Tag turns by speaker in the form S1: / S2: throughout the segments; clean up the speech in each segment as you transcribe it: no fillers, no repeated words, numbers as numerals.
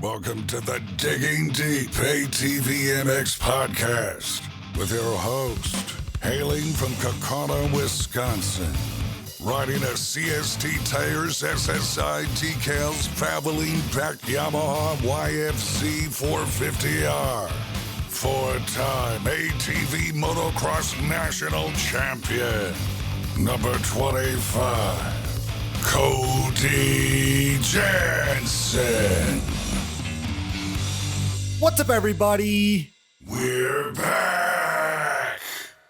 S1: Welcome to the Digging Deep ATVMX Podcast with your host, hailing from Kokona, Wisconsin, riding a CST Tires SSI decals traveling back Yamaha YFC 450R, four-time ATV Motocross National Champion, number 25, Cody Jensen.
S2: What's up, everybody?
S1: We're back.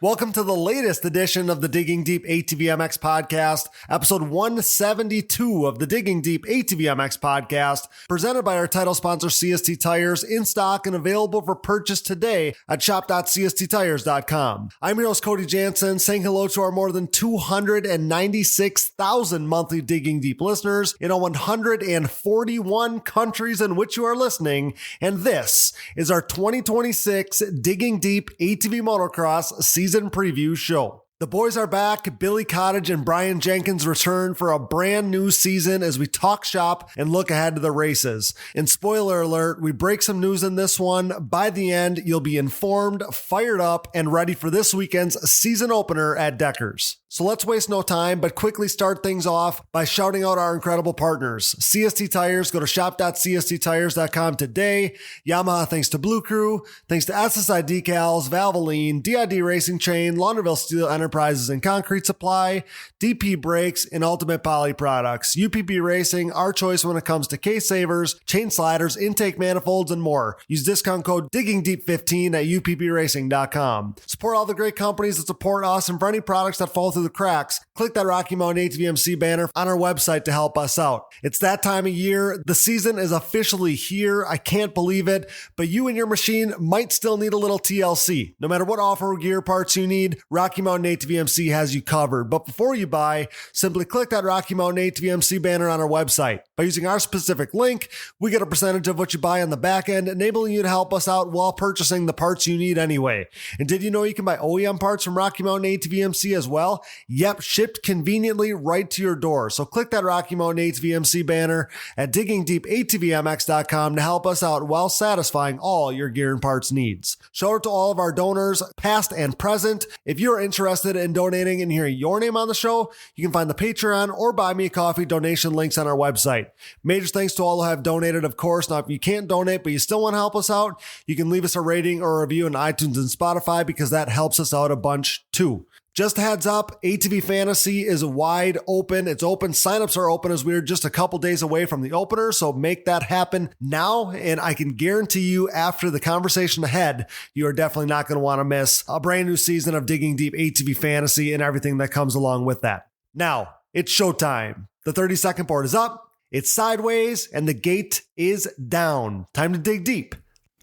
S2: Welcome to the latest edition of the Digging Deep ATVMX Podcast, episode 172 of the Digging Deep ATVMX Podcast, presented by our title sponsor, CST Tires, in stock and available for purchase today at shop.csttires.com. I'm your host, Cody Jansen, saying hello to our more than 296,000 monthly Digging Deep listeners in 141 countries in which you are listening, and this is our 2026 Digging Deep ATV Motocross season preview show. The boys are back. Billy Cottage and Brian Jenkins return for a brand new season as we talk shop and look ahead to the races. And spoiler alert, we break some news in this one. By the end, you'll be informed, fired up, and ready for this weekend's season opener at Deckers. So let's waste no time, but quickly start things off by shouting out our incredible partners. CST Tires, go to shop.csttires.com today. Yamaha, thanks to Blue Crew. Thanks to SSI Decals, Valvoline, DID Racing Chain, Launderville Steel Enterprises and Concrete Supply, DP Brakes, and Ultimate Poly Products. UPP Racing, our choice when it comes to case savers, chain sliders, intake manifolds, and more. Use discount code DIGGINGDEEP15 at uppracing.com. Support all the great companies that support us, and for any products that fall through the cracks, click that Rocky Mountain ATVMC banner on our website to help us out. It's that time of year. The season is officially here. I can't believe it, but you and your machine might still need a little TLC. No matter what off-road gear parts you need, Rocky Mountain ATVMC has you covered. But before you buy, simply click that Rocky Mountain ATVMC banner on our website. By using our specific link, we get a percentage of what you buy on the back end, enabling you to help us out while purchasing the parts you need anyway. And did you know you can buy OEM parts from Rocky Mountain ATVMC as well? Yep, shipped conveniently right to your door. So click that Rocky Mountain ATVMC banner at diggingdeepatvmx.com to help us out while satisfying all your gear and parts needs. Shout out to all of our donors, past and present. If you're interested in donating and hearing your name on the show, you can find the Patreon or Buy Me a Coffee donation links on our website. Major thanks to all who have donated, of course. Now, if you can't donate, but you still want to help us out, you can leave us a rating or a review on iTunes and Spotify because that helps us out a bunch too. Just a heads up, ATV Fantasy is wide open. It's open. Signups are open as we're just a couple days away from the opener. So make that happen now. And I can guarantee you after the conversation ahead, you are definitely not going to want to miss a brand new season of Digging Deep ATV Fantasy and everything that comes along with that. Now it's showtime. The 30-second board is up. It's sideways and the gate is down. Time to dig deep.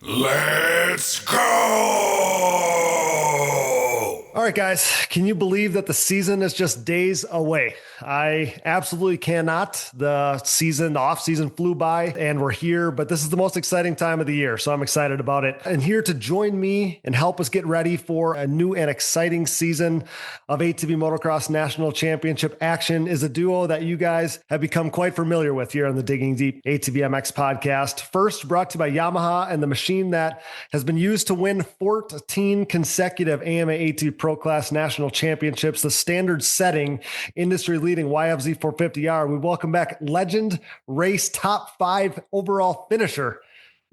S1: Let's go!
S2: All right, guys, can you believe that the season is just days away? I absolutely cannot. The off season flew by and we're here, but this is the most exciting time of the year, so I'm excited about it. And here to join me and help us get ready for a new and exciting season of ATV Motocross National Championship action is a duo that you guys have become quite familiar with here on the Digging Deep ATVMX Podcast. First, brought to you by Yamaha and the machine that has been used to win 14 consecutive AMA ATV Pro Class National Championships, the standard-setting, industry-leading YFZ 450R. We welcome back legend race top 5 overall finisher,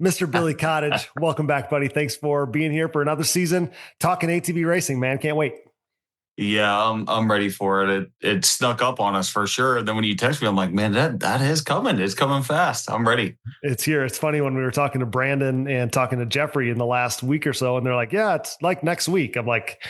S2: Mr. Billy Cottage. Welcome back, buddy. Thanks for being here for another season. Talking ATV racing, man. Can't wait.
S3: Yeah, I'm ready for it. It snuck up on us for sure. And then when you text me, I'm like, man, that is coming. It's coming fast. I'm ready.
S2: It's here. It's funny when we were talking to Brandon and talking to Jeffrey in the last week or so, and they're like, yeah, it's like next week. I'm like,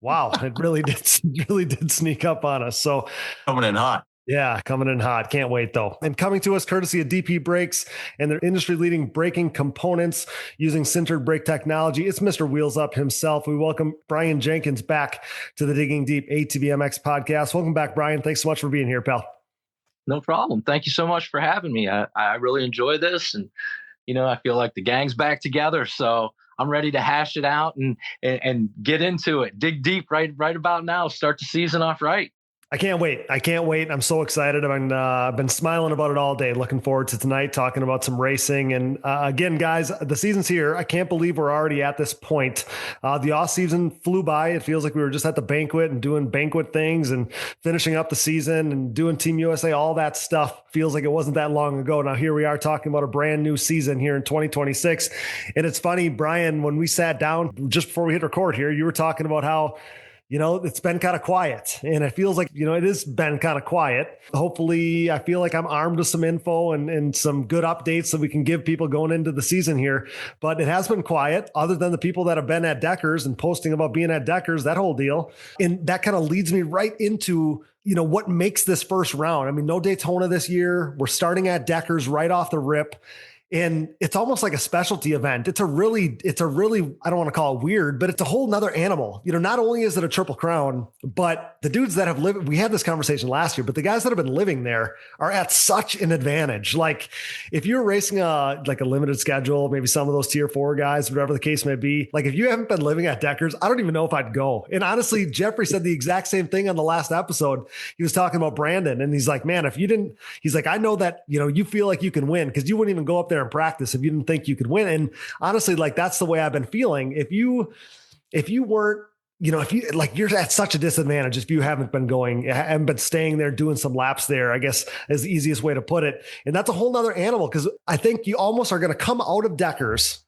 S2: wow, it really did sneak up on us. So
S3: coming in hot.
S2: Yeah, coming in hot. Can't wait, though. And coming to us courtesy of DP Brakes and their industry-leading braking components using sintered brake technology, it's Mr. Wheels Up himself. We welcome Brian Jenkins back to the Digging Deep ATVMX Podcast. Welcome back, Brian. Thanks so much for being here, pal.
S4: No problem. Thank you so much for having me. I really enjoy this. And, I feel like the gang's back together. So I'm ready to hash it out and get into it. Dig deep right about now. Start the season off right.
S2: I can't wait. I'm so excited. I've been smiling about it all day. Looking forward to tonight, talking about some racing. And again, guys, the season's here. I can't believe we're already at this point. The off season flew by. It feels like we were just at the banquet and doing banquet things and finishing up the season and doing Team USA. All that stuff feels like it wasn't that long ago. Now here we are talking about a brand new season here in 2026. And it's funny, Brian, when we sat down just before we hit record here, you were talking about how, it's been kind of quiet, and it feels like, it has been kind of quiet. Hopefully I feel like I'm armed with some info and some good updates that we can give people going into the season here, but it has been quiet other than the people that have been at Deckers and posting about being at Deckers, that whole deal. And that kind of leads me right into, what makes this first round. I mean, no Daytona this year. We're starting at Deckers right off the rip. And it's almost like a specialty event. It's a really, I don't want to call it weird, but it's a whole nother animal. Not only is it a Triple Crown, but the dudes that have lived, we had this conversation last year, but the guys that have been living there are at such an advantage. Like if you're racing a limited schedule, maybe some of those tier 4 guys, whatever the case may be, like if you haven't been living at Deckers, I don't even know if I'd go. And honestly, Jeffrey said the exact same thing on the last episode. He was talking about Brandon and he's like, man, if you didn't, he's like, I know that, you feel like you can win because you wouldn't even go up there in practice if you didn't think you could win. And honestly, like that's the way I've been feeling. If you weren't, you're at such a disadvantage if you haven't been staying there, doing some laps there, I guess is the easiest way to put it. And that's a whole nother animal because I think you almost are going to come out of Deckers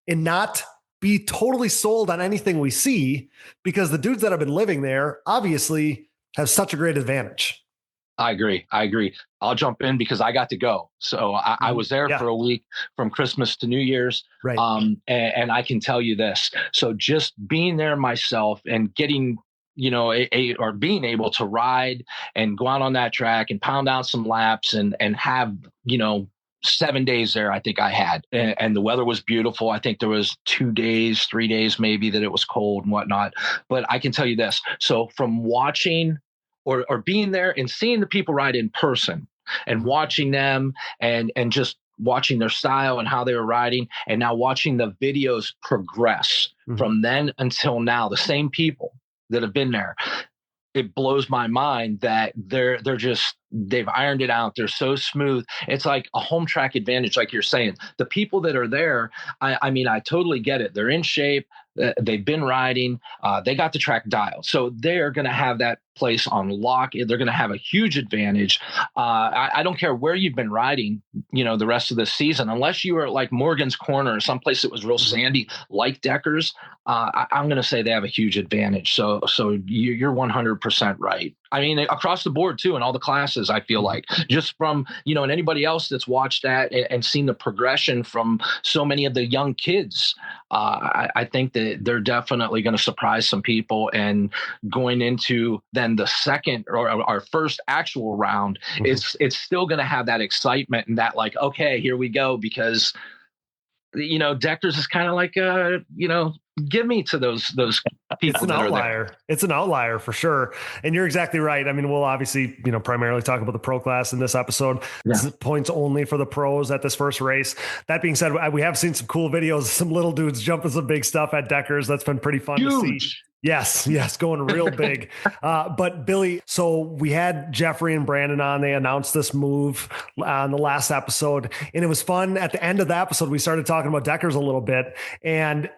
S2: and not be totally sold on anything we see because the dudes that have been living there obviously have such a great advantage.
S4: I agree. I'll jump in because I got to go. So I was there for a week from Christmas to New Year's.
S2: Right.
S4: And I can tell you this. So just being there myself and getting, or being able to ride and go out on that track and pound out some laps and have, 7 days there, I think I had, and the weather was beautiful. I think there was 2 days, 3 days, maybe that it was cold and whatnot, but I can tell you this. So from watching or being there and seeing the people ride in person and watching them and just watching their style and how they were riding, and now watching the videos progress from then until now, the same people that have been there, it blows my mind that they've ironed it out. They're so smooth. It's like a home track advantage, like you're saying. The people that are there, I mean, I totally get it. They're in shape. They've been riding. They got the track dialed. So they're going to have that place on lock. They're going to have a huge advantage. I don't care where you've been riding, the rest of the season, unless you were at like Morgan's Corner or someplace that was real sandy like Deckers. I'm going to say they have a huge advantage. So you're 100% right. I mean, across the board too, in all the classes, I feel like just from, and anybody else that's watched that and seen the progression from so many of the young kids, I think that they're definitely going to surprise some people. And going into then the second or our first actual round, it's still going to have that excitement and that like, okay, here we go, because Deckers is kind of like, give me to those people.
S2: It's an outlier. It's an outlier for sure. And you're exactly right. I mean, we'll obviously, primarily talk about the pro class in this episode. Yeah. This is points only for the pros at this first race. That being said, we have seen some cool videos, some little dudes jumping some big stuff at Deckers. That's been pretty fun to see. Yes, going real big. But Billy, so we had Jeffrey and Brandon on. They announced this move on the last episode, and it was fun. At the end of the episode, we started talking about Deckers a little bit, and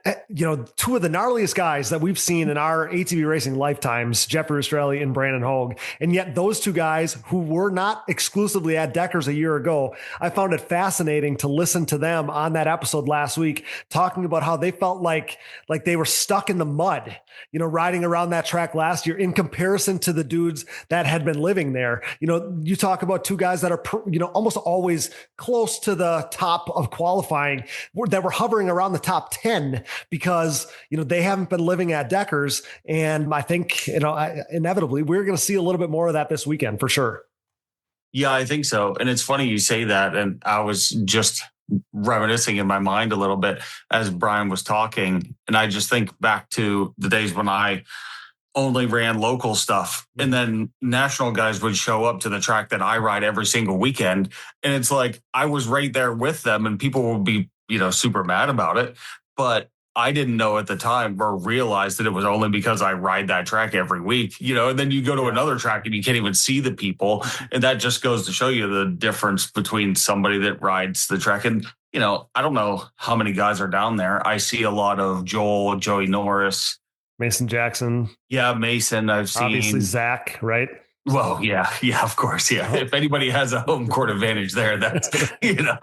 S2: two of the gnarliest guys that we've seen in our ATV racing lifetimes, Jeffrey Rastrelli and Brandon Hogue, and yet those two guys who were not exclusively at Deckers a year ago, I found it fascinating to listen to them on that episode last week, talking about how they felt like they were stuck in the mud, riding around that track last year in comparison to the dudes that had been living there. You talk about two guys that are, almost always close to the top of qualifying, that were hovering around the top 10 because, they haven't been living at Deckers. And I think, inevitably we're going to see a little bit more of that this weekend for sure.
S3: Yeah, I think so. And it's funny you say that. And I was just reminiscing in my mind a little bit as Brian was talking. And I just think back to the days when I only ran local stuff. And then national guys would show up to the track that I ride every single weekend. And it's like, I was right there with them and people would be, super mad about it. But I didn't know at the time or realize that it was only because I ride that track every week, and then you go to another track and you can't even see the people. And that just goes to show you the difference between somebody that rides the track. And, I don't know how many guys are down there. I see a lot of Joel, Joey Norris,
S2: Mason Jackson.
S3: Yeah, Mason. I've seen.
S2: Obviously Zach, right?
S3: Well, yeah, of course. Yeah. If anybody has a home court advantage there, that's,
S2: Yeah.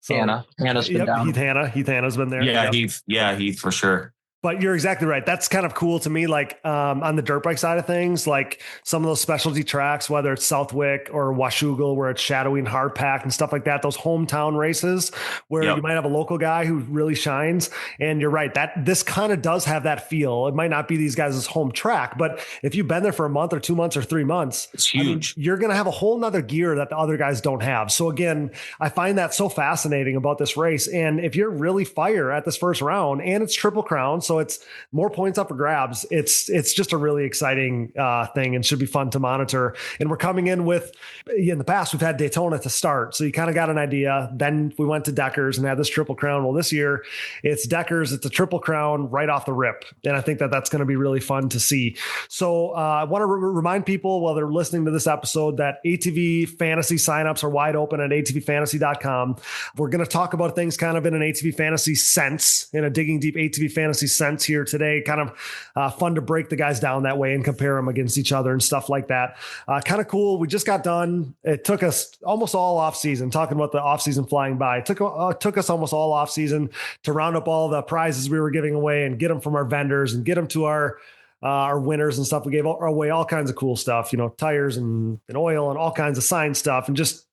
S2: So,
S4: Hannah's been down.
S2: Heath Hannah's been there.
S3: Yeah, yep. Heath for sure.
S2: But you're exactly right. That's kind of cool to me. Like on the dirt bike side of things, like some of those specialty tracks, whether it's Southwick or Washougal, where it's shadowy and hard packed and stuff like that, those hometown races where you might have a local guy who really shines. And you're right, that this kind of does have that feel. It might not be these guys' home track, but if you've been there for a month or 2 months or 3 months,
S3: it's huge.
S2: You're going to have a whole nother gear that the other guys don't have. So again, I find that so fascinating about this race. And if you're really fire at this first round, and it's Triple Crown, so it's more points up for grabs. It's just a really exciting thing and should be fun to monitor. And we're coming in with, in the past, we've had Daytona to start. So you kind of got an idea. Then we went to Deckers and had this Triple Crown. Well, this year it's Deckers. It's a Triple Crown right off the rip. And I think that that's going to be really fun to see. So I want to remind people while they're listening to this episode that ATV fantasy signups are wide open at atvfantasy.com. We're going to talk about things kind of in an ATV fantasy sense, in a Digging Deep ATV fantasy sense here today. Kind of fun to break the guys down that way and compare them against each other and stuff like that. Kind of cool. We just got done. It took us almost all off season, talking about the off season flying by. It took us almost all off season to round up all the prizes we were giving away and get them from our vendors and get them to our winners and stuff. We gave away all kinds of cool stuff, tires and oil and all kinds of signed stuff, and just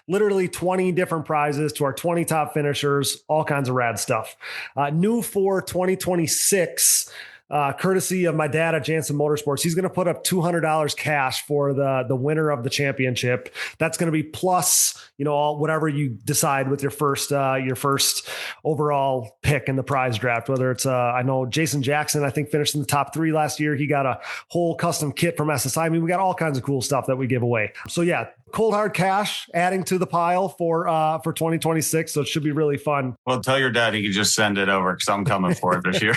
S2: literally 20 different prizes to our 20 top finishers, all kinds of rad stuff. New for 2026, courtesy of my dad at Jansen Motorsports. He's going to put up $200 cash for the winner of the championship. That's going to be plus, whatever you decide with your first overall pick in the prize draft, whether it's, I know Jason Jackson, I think finished in the top 3 last year. He got a whole custom kit from SSI. I mean, we got all kinds of cool stuff that we give away. So yeah, cold hard cash adding to the pile for 2026. So it should be really fun.
S3: Well, tell your dad he can just send it over because I'm coming for it this year.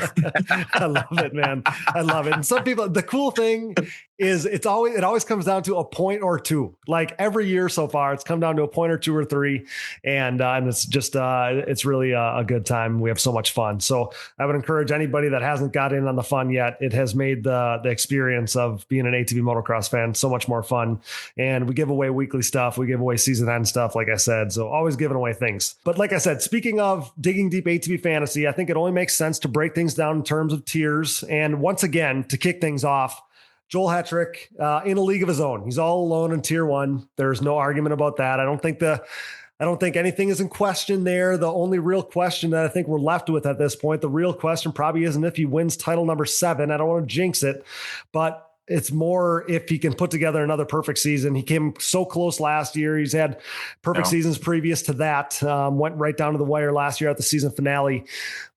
S2: I love it, man. I love it. And some people, the cool thing is it always comes down to a point or two. Like every year so far, it's come down to a point or 2 or 3. And it's just, it's really a good time. We have so much fun. So I would encourage anybody that hasn't got in on the fun yet. It has made the experience of being an ATV motocross fan so much more fun. And we give away weekly stuff. We give away season end stuff, like I said. So always giving away things. But like I said, speaking of Digging Deep ATV fantasy, I think it only makes sense to break things down in terms of tiers. And once again, to kick things off, Joel Hetrick in a league of his own. He's all alone in tier 1. There's no argument about that. I don't think anything is in question there. The only real question that I think we're left with at this point, the real question probably isn't if he wins title number 7. I don't want to jinx it, but it's more if he can put together another perfect season. He came so close last year. He's had perfect seasons previous to that. Went right down to the wire last year at the season finale.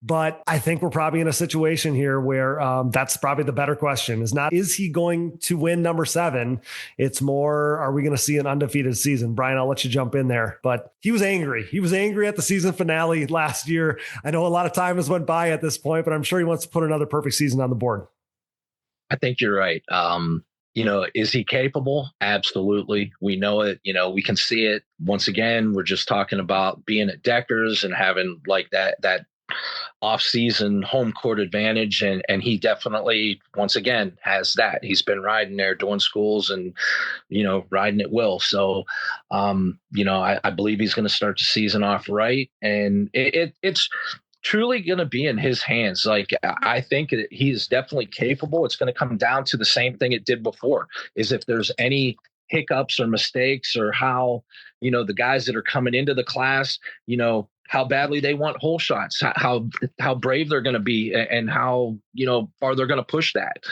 S2: But I think we're probably in a situation here where that's probably the better question. Is he going to win number 7? It's more, are we going to see an undefeated season? Brian, I'll let you jump in there. But he was angry. He was angry at the season finale last year. I know a lot of time has went by at this point, but I'm sure he wants to put another perfect season on the board.
S4: I think you're right. Is he capable? Absolutely. We know it. We can see it. Once again, we're just talking about being at Deckers and having like that off-season home court advantage. And he definitely, once again, has that. He's been riding there, doing schools and, riding at will. So, I believe he's going to start the season off right. And it's truly going to be in his hands. Like, I think he is definitely capable. It's going to come down to the same thing it did before, is if there's any hiccups or mistakes or how, the guys that are coming into the class, how badly they want hole shots, how brave they're going to be and how, far they're going to push that.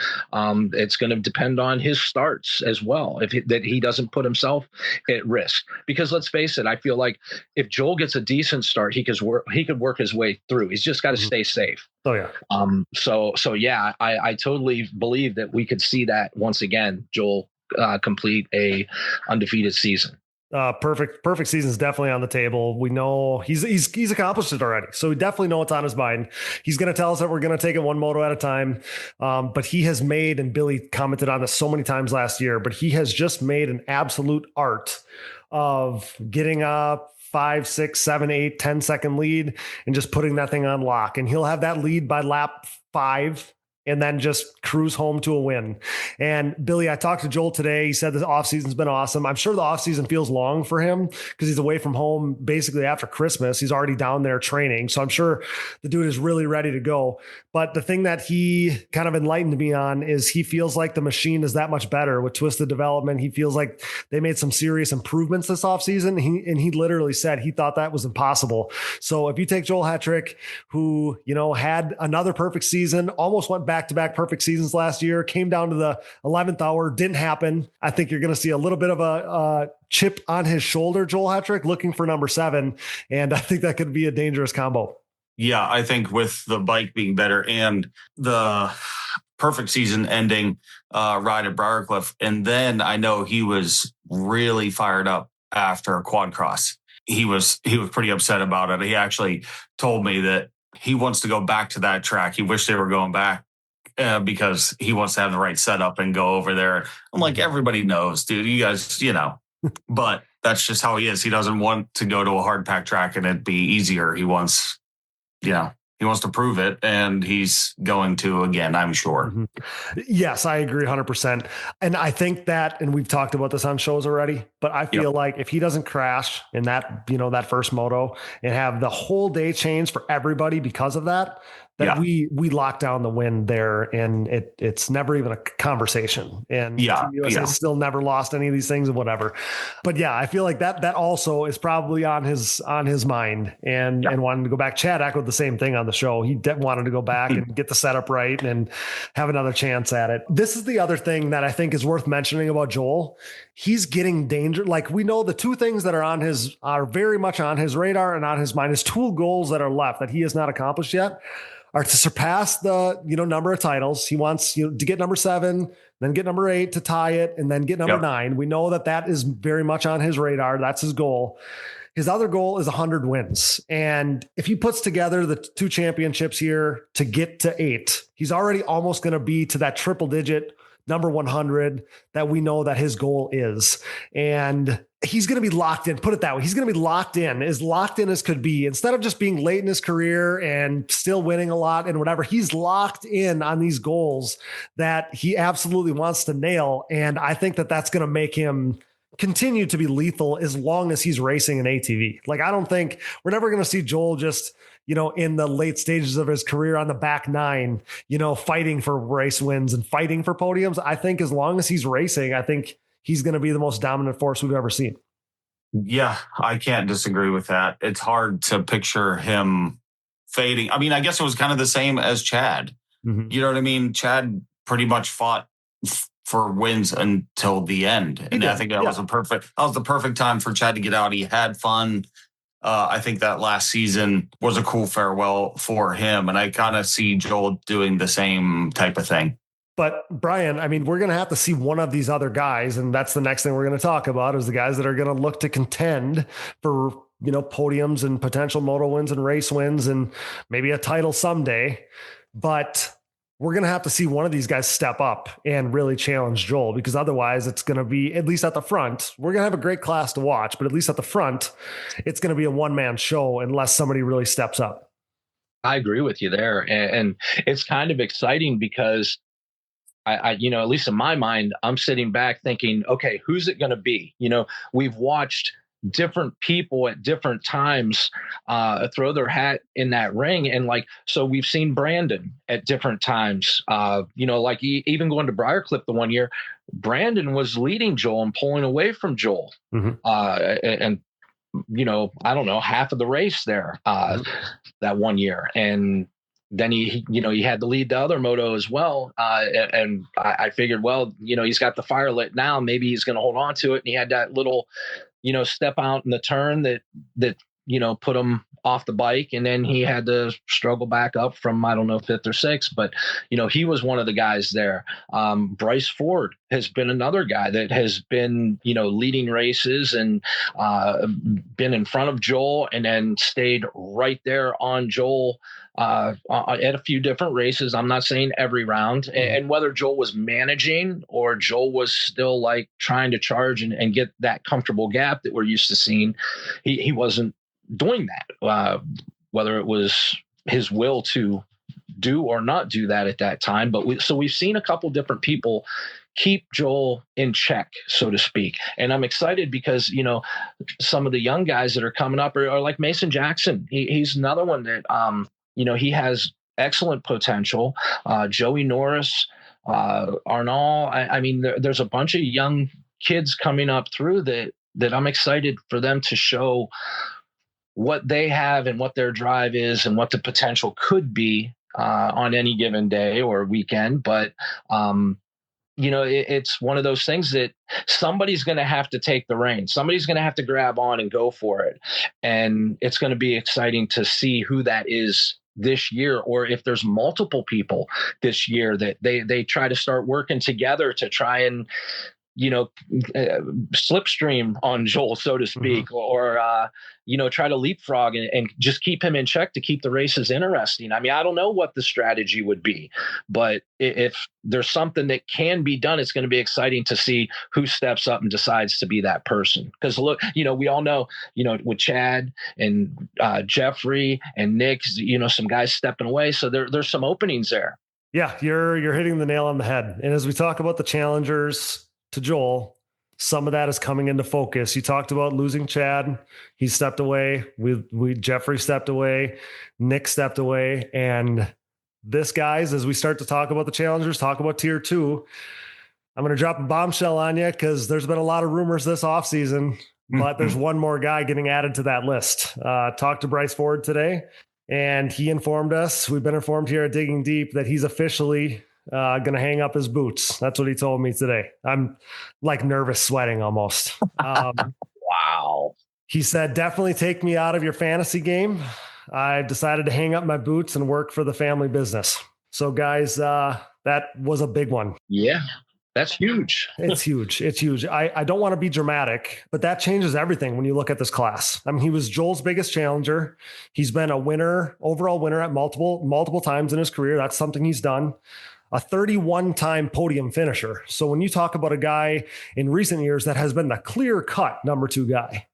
S4: It's going to depend on his starts as well. That he doesn't put himself at risk, because let's face it, I feel like if Joel gets a decent start, he could work his way through. He's just got to stay safe.
S2: Oh yeah.
S4: So yeah, I totally believe that we could see that once again, Joel complete a undefeated season.
S2: Perfect season is definitely on the table. We know he's accomplished it already, so we definitely know what's on his mind. He's going to tell us that we're going to take it one moto at a time. But he has made, and Billy commented on this so many times last year, but he has just made an absolute art of getting up 5, 6, 7, 8, 10-second lead and just putting that thing on lock. And he'll have that lead by lap 5 and then just cruise home to a win. And Billy, I talked to Joel today. He said the offseason's been awesome. I'm sure the offseason feels long for him because he's away from home basically after Christmas. He's already down there training. So I'm sure the dude is really ready to go. But the thing that he kind of enlightened me on is he feels like the machine is that much better with Twisted Development. He feels like they made some serious improvements this offseason. He literally said he thought that was impossible. So if you take Joel Hetrick, who, had another perfect season, almost went back-to-back perfect seasons last year, came down to the 11th hour, didn't happen. I think you're going to see a little bit of a chip on his shoulder, Joel Hetrick, looking for number 7. And I think that could be a dangerous combo.
S3: Yeah, I think with the bike being better and the perfect season ending ride at Briarcliff. And then I know he was really fired up after Quad Cross. He was pretty upset about it. He actually told me that he wants to go back to that track. He wished they were going back because he wants to have the right setup and go over there. I'm like, everybody knows, dude, you guys, but that's just how he is. He doesn't want to go to a hard pack track and it'd be easier. He wants to prove it, and he's going to again, I'm sure.
S2: Mm-hmm. Yes, I agree 100%. And I think that, and we've talked about this on shows already, but I feel like if he doesn't crash in that, that first moto and have the whole day change for everybody because of that, we lock down the win there, and it's never even a conversation. And Team USA still never lost any of these things and whatever. But yeah, I feel like that also is probably on his mind and wanting to go back. Chad echoed the same thing on the show. He wanted to go back and get the setup right and have another chance at it. This is the other thing that I think is worth mentioning about Joel. He's getting danger. Like, we know the two things that are very much on his radar and on his mind. His two goals that are left that he has not accomplished yet are to surpass the, number of titles. He wants, to get number 7, then get number 8 to tie it, and then get number 9. We know that is very much on his radar. That's his goal. His other goal is 100 wins. And if he puts together the 2 championships here to get to 8, he's already almost going to be to that triple digit number 100 that we know that his goal is. And he's going to be locked in. Put it that way. He's going to be locked in as could be. Instead of just being late in his career and still winning a lot and whatever, he's locked in on these goals that he absolutely wants to nail. And I think that that's going to make him continue to be lethal as long as he's racing an ATV. Like, I don't think we're never going to see Joel just, in the late stages of his career on the back 9, fighting for race wins and fighting for podiums. I think as long as he's racing, I think he's going to be the most dominant force we've ever seen.
S3: Yeah, I can't disagree with that. It's hard to picture him fading. I mean, I guess it was kind of the same as Chad. Mm-hmm. You know what I mean? Chad pretty much fought for wins until the end. And I think that was the perfect time for Chad to get out. He had fun. I think that last season was a cool farewell for him. And I kind of see Joel doing the same type of thing.
S2: But Brian, I mean, we're going to have to see one of these other guys. And that's the next thing we're going to talk about is the guys that are going to look to contend for, podiums and potential moto wins and race wins and maybe a title someday. But we're going to have to see one of these guys step up and really challenge Joel, because otherwise it's going to be, at least at the front, we're going to have a great class to watch, but at least at the front, it's going to be a one-man show unless somebody really steps up.
S4: I agree with you there. And it's kind of exciting because I at least in my mind, I'm sitting back thinking, okay, who's it going to be? We've watched different people at different times throw their hat in that ring. And so we've seen Brandon at different times, even going to Briarcliff the one year, Brandon was leading Joel and pulling away from Joel. Mm-hmm. And I don't know, half of the race there that one year. And then he had to lead the other moto as well. And I figured, well, he's got the fire lit now. Maybe he's going to hold on to it. And he had that little, step out in the turn that put him off the bike, and then he had to struggle back up from, I don't know, 5th or 6th, but he was one of the guys there. Bryce Ford has been another guy that has been, leading races and been in front of Joel, and then stayed right there on Joel at a few different races. I'm not saying every round, and whether Joel was managing or Joel was still like trying to charge and get that comfortable gap that we're used to seeing, he wasn't doing that, whether it was his will to do or not do that at that time. But we've seen a couple different people keep Joel in check, so to speak. And I'm excited because, some of the young guys that are coming up are like Mason Jackson. He's another one that, he has excellent potential. Joey Norris, Arnault. I mean, there's a bunch of young kids coming up through that I'm excited for them to show what they have and what their drive is and what the potential could be on any given day or weekend. But, it's one of those things that somebody's going to have to take the reins. Somebody's going to have to grab on and go for it. And it's going to be exciting to see who that is this year, or if there's multiple people this year that they try to start working together to try and, slipstream on Joel, so to speak, or, try to leapfrog and just keep him in check to keep the races interesting. I mean, I don't know what the strategy would be, but if there's something that can be done, it's going to be exciting to see who steps up and decides to be that person. Because look, we all know, with Chad and Jeffrey and Nick, some guys stepping away. So there's some openings there.
S2: Yeah, you're hitting the nail on the head. And as we talk about the challengers to Joel, some of that is coming into focus. You talked about losing Chad. He stepped away. Jeffrey stepped away. Nick stepped away. And this, guys, as we start to talk about the challengers, talk about tier 2, I'm going to drop a bombshell on you because there's been a lot of rumors this offseason, but there's one more guy getting added to that list. Talked to Bryce Ford today, and he informed us, we've been informed here at Digging Deep, that he's officially going to hang up his boots. That's what he told me today. I'm like nervous sweating almost.
S4: Wow.
S2: He said, definitely take me out of your fantasy game. I've decided to hang up my boots and work for the family business. So guys, that was a big one.
S4: Yeah, that's huge.
S2: It's huge. It's huge. I don't want to be dramatic, but that changes everything when you look at this class. I mean, he was Joel's biggest challenger. He's been a winner, overall winner at multiple times in his career. That's something he's done. A 31-time podium finisher. So when you talk about a guy in recent years that has been the clear-cut number 2 guy,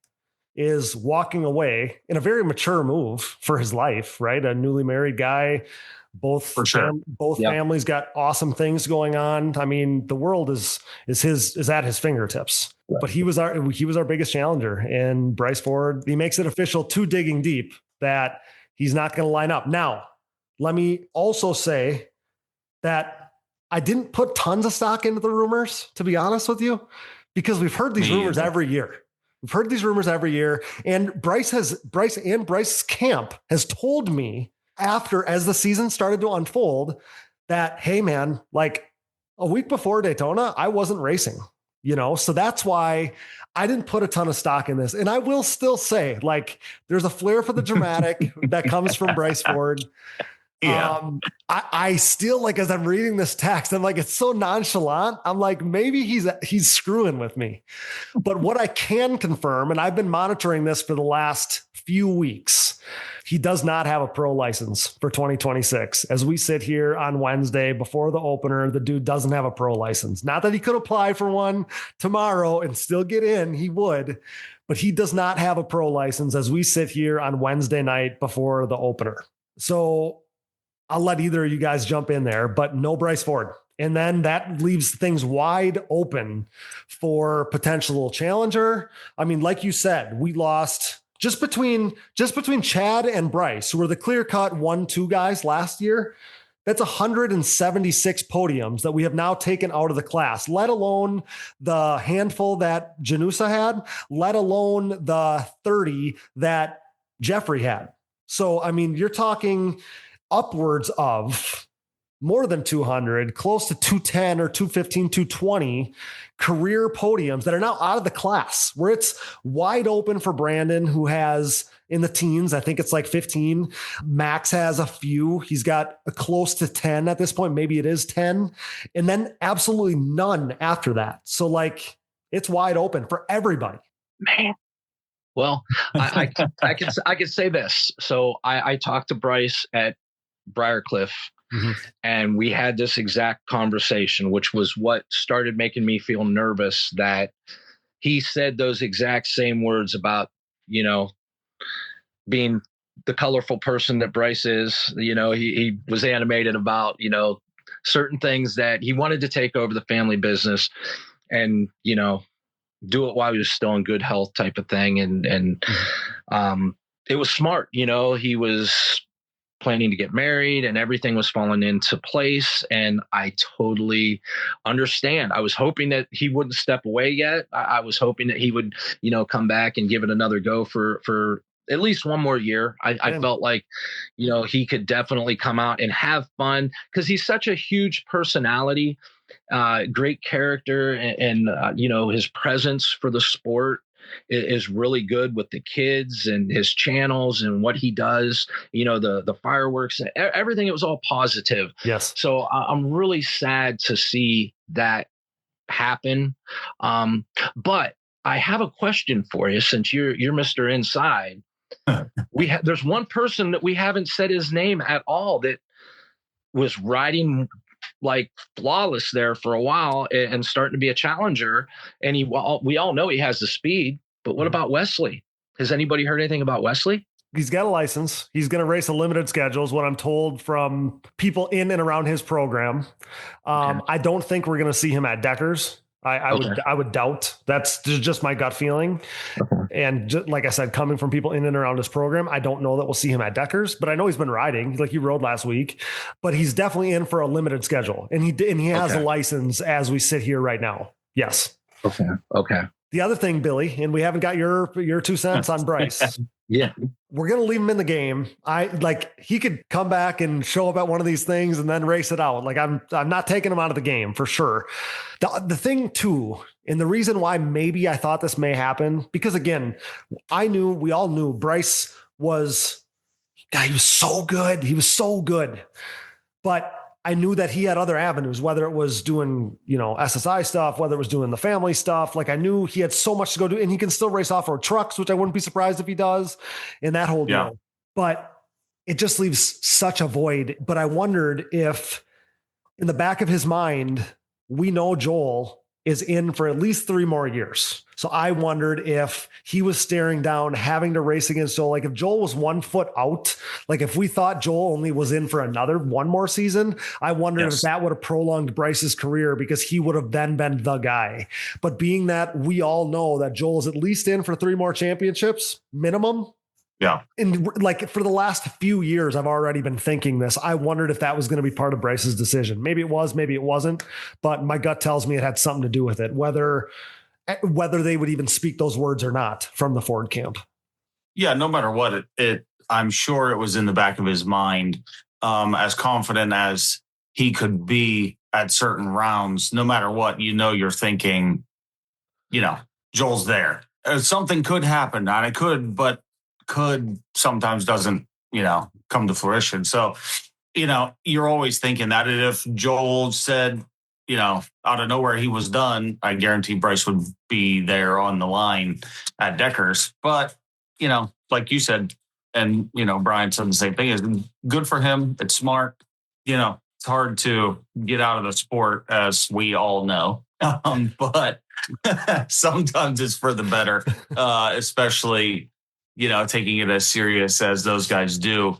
S2: is walking away in a very mature move for his life, right? A newly married guy, both families got awesome things going on. I mean, the world is at his fingertips. Right. But he was our biggest challenger, and Bryce Ford, he makes it official to Digging Deep that he's not going to line up. Now, let me also say that I didn't put tons of stock into the rumors, to be honest with you, because we've heard these rumors every year. We've heard these rumors every year. And Bryce's camp has told me as the season started to unfold that, hey man, like a week before Daytona, I wasn't racing, so that's why I didn't put a ton of stock in this. And I will still say, like, there's a flair for the dramatic that comes from Bryce Ford. Yeah. I still, like, as I'm reading this text, I'm like, it's so nonchalant. I'm like, maybe he's screwing with me. But what I can confirm, and I've been monitoring this for the last few weeks, he does not have a pro license for 2026. As we sit here on Wednesday before the opener, the dude doesn't have a pro license. Not that he could apply for one tomorrow and still get in, he would, but he does not have a pro license as we sit here on Wednesday night before the opener. So I'll let either of you guys jump in there, but no Bryce Ford. And then that leaves things wide open for potential challenger. I mean, like you said, we lost just between Chad and Bryce, who were the clear-cut 1-2 guys last year. That's 176 podiums that we have now taken out of the class, let alone the handful that Janusa had, let alone the 30 that Jeffrey had. So, I mean, you're talking upwards of more than 200, close to 210 or 215, 220 career podiums that are now out of the class, where it's wide open for Brandon, who has in the teens. I think it's like 15. Max has a few. He's got a close to 10 at this point. Maybe it is 10. And then absolutely none after that. So like it's wide open for everybody.
S4: Man. Well, I can say this. So I talked to Bryce at Briarcliff, and we had this exact conversation, which was what started making me feel nervous, that he said those exact same words about, you know, being the colorful person that Bryce is. You know, he was animated about, you know, certain things that he wanted to take over the family business and, you know, do it while he was still in good health type of thing. And it was smart. You know, he was planning to get married and everything was falling into place. And I totally understand. I was hoping that he wouldn't step away yet. I was hoping that he would, you know, come back and give it another go for at least one more year. I felt like, you know, he could definitely come out and have fun because he's such a huge personality, great character, and you know, his presence for the sport is really good with the kids and his channels and what he does, you know, the fireworks, everything. It was all positive.
S2: Yes.
S4: So I'm really sad to see that happen. But I have a question for you, since you're Mr. Inside. There's one person that we haven't said his name at all that was riding like flawless there for a while and starting to be a challenger. And we all know he has the speed, but what about Wesley? Has anybody heard anything about Wesley?
S2: He's got a license. He's going to race a limited schedule is what I'm told from people in and around his program. Okay. I don't think we're going to see him at Deckers. I would doubt. That's just my gut feeling. Okay. And just, like I said, coming from people in and around his program, I don't know that we'll see him at Deckers, but I know he's been riding, like he rode last week, but he's definitely in for a limited schedule. And he has a license as we sit here right now. Yes.
S4: Okay.
S2: The other thing, Billy, and we haven't got your 2 cents on Bryce.
S4: Yeah.
S2: We're going to leave him in the game. He could come back and show up at one of these things and then race it out. Like I'm not taking him out of the game for sure. The thing too, and the reason why maybe I thought this may happen, because again, we all knew Bryce he was so good. He was so good, but I knew that he had other avenues, whether it was doing, you know, SSI stuff, whether it was doing the family stuff. Like I knew he had so much to go do, and he can still race off-road trucks, which I wouldn't be surprised if he does, in that whole deal. But it just leaves such a void. But I wondered if in the back of his mind, we know Joel is in for at least 3 more years. So I wondered if he was staring down having to race against Joel. Like if Joel was 1 foot out, like if we thought Joel only was in for another 1 more season, I wondered if that would have prolonged Bryce's career, because he would have then been the guy. But being that we all know that Joel is at least in for 3 more championships minimum.
S3: Yeah.
S2: And like for the last few years, I've already been thinking this. I wondered if that was going to be part of Bryce's decision. Maybe it was, maybe it wasn't, but my gut tells me it had something to do with it, whether they would even speak those words or not from the Ford camp.
S3: Yeah. No matter what, I'm sure it was in the back of his mind, as confident as he could be at certain rounds. No matter what, you know, you're thinking, you know, Joel's there. Something could happen, and it could, but could sometimes doesn't, you know, come to fruition. So, you know, you're always thinking that if Joel said, you know, out of nowhere he was done, I guarantee Bryce would be there on the line at Deckers. But, you know, like you said, and, you know, Brian said the same thing, is good for him. It's smart. You know, it's hard to get out of the sport, as we all know. But sometimes it's for the better, especially, you know, taking it as serious as those guys do.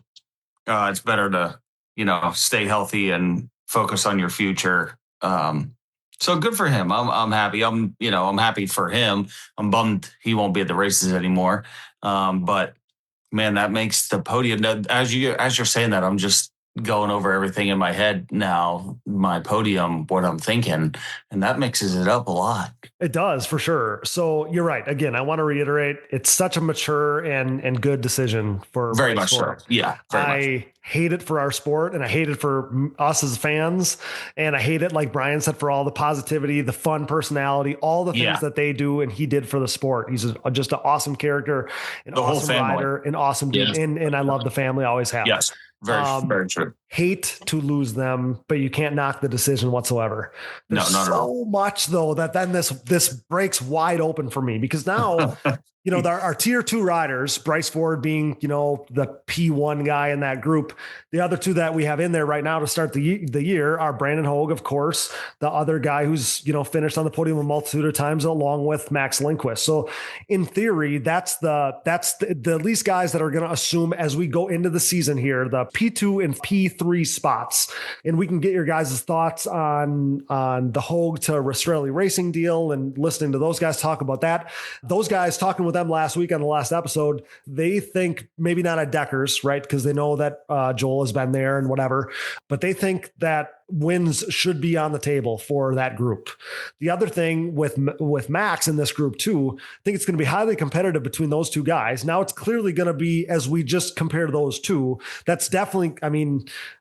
S3: It's better to, you know, stay healthy and focus on your future. So good for him. I'm happy. I'm happy for him. I'm bummed he won't be at the races anymore. But man, that makes the podium. As you're saying that, I'm just going over everything in my head now, my podium, what I'm thinking, and that mixes it up a lot.
S2: It does, for sure. So you're right. Again, I want to reiterate, it's such a mature and good decision for
S3: very much so. Yeah.
S2: I hate it for our sport, and I hate it for us as fans. And I hate it, like Brian said, for all the positivity, the fun personality, all the things that they do and he did for the sport. He's just an awesome character, an awesome rider, an awesome dude. Yes. And I love the family, always have.
S3: Yes. Very true.
S2: Hate to lose them, but you can't knock the decision whatsoever. There's so much though that then this breaks wide open for me, because now our tier 2 riders, Bryce Ford being the P1 guy in that group. The other two that we have in there right now to start the year are Brandon Hogue, of course, the other guy who's finished on the podium a multitude of times, along with Max Lindquist. So in theory, that's the least guys that are going to assume as we go into the season here, the P2 and P3 spots. And we can get your guys' thoughts on the Hogue to Rastrelli Racing deal and listening to those guys talk about that. Those guys, talking with them last week on the last episode, they think maybe not at Deckers, right? Because they know that Joel has been there and whatever, but they think that wins should be on the table for that group. The other thing with Max in this group too, I think it's going to be highly competitive between those two guys. Now it's clearly going to be, as we just compare those two, that's definitely,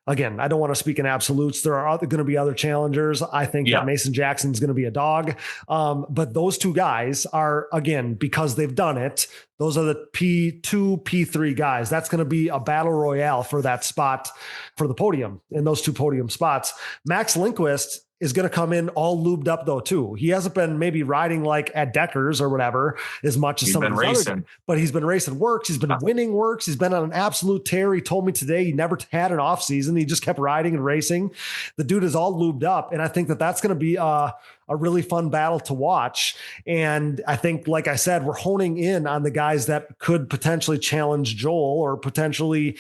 S2: again, I don't want to speak in absolutes. There are going to be other challengers. I think that Mason Jackson's going to be a dog. But those two guys are, again, because they've done it, those are the P2, P3 guys. That's going to be a battle royale for that spot for the podium, in those two podium spots. Max Lindquist is going to come in all lubed up though too. He hasn't been maybe riding like at Deckers or whatever as much as some of these other, but he's been racing works. He's been winning works. He's been on an absolute tear. He told me today he never had an off season. He just kept riding and racing. The dude is all lubed up. And I think that that's going to be a really fun battle to watch. And I think, like I said, we're honing in on the guys that could potentially challenge Joel or potentially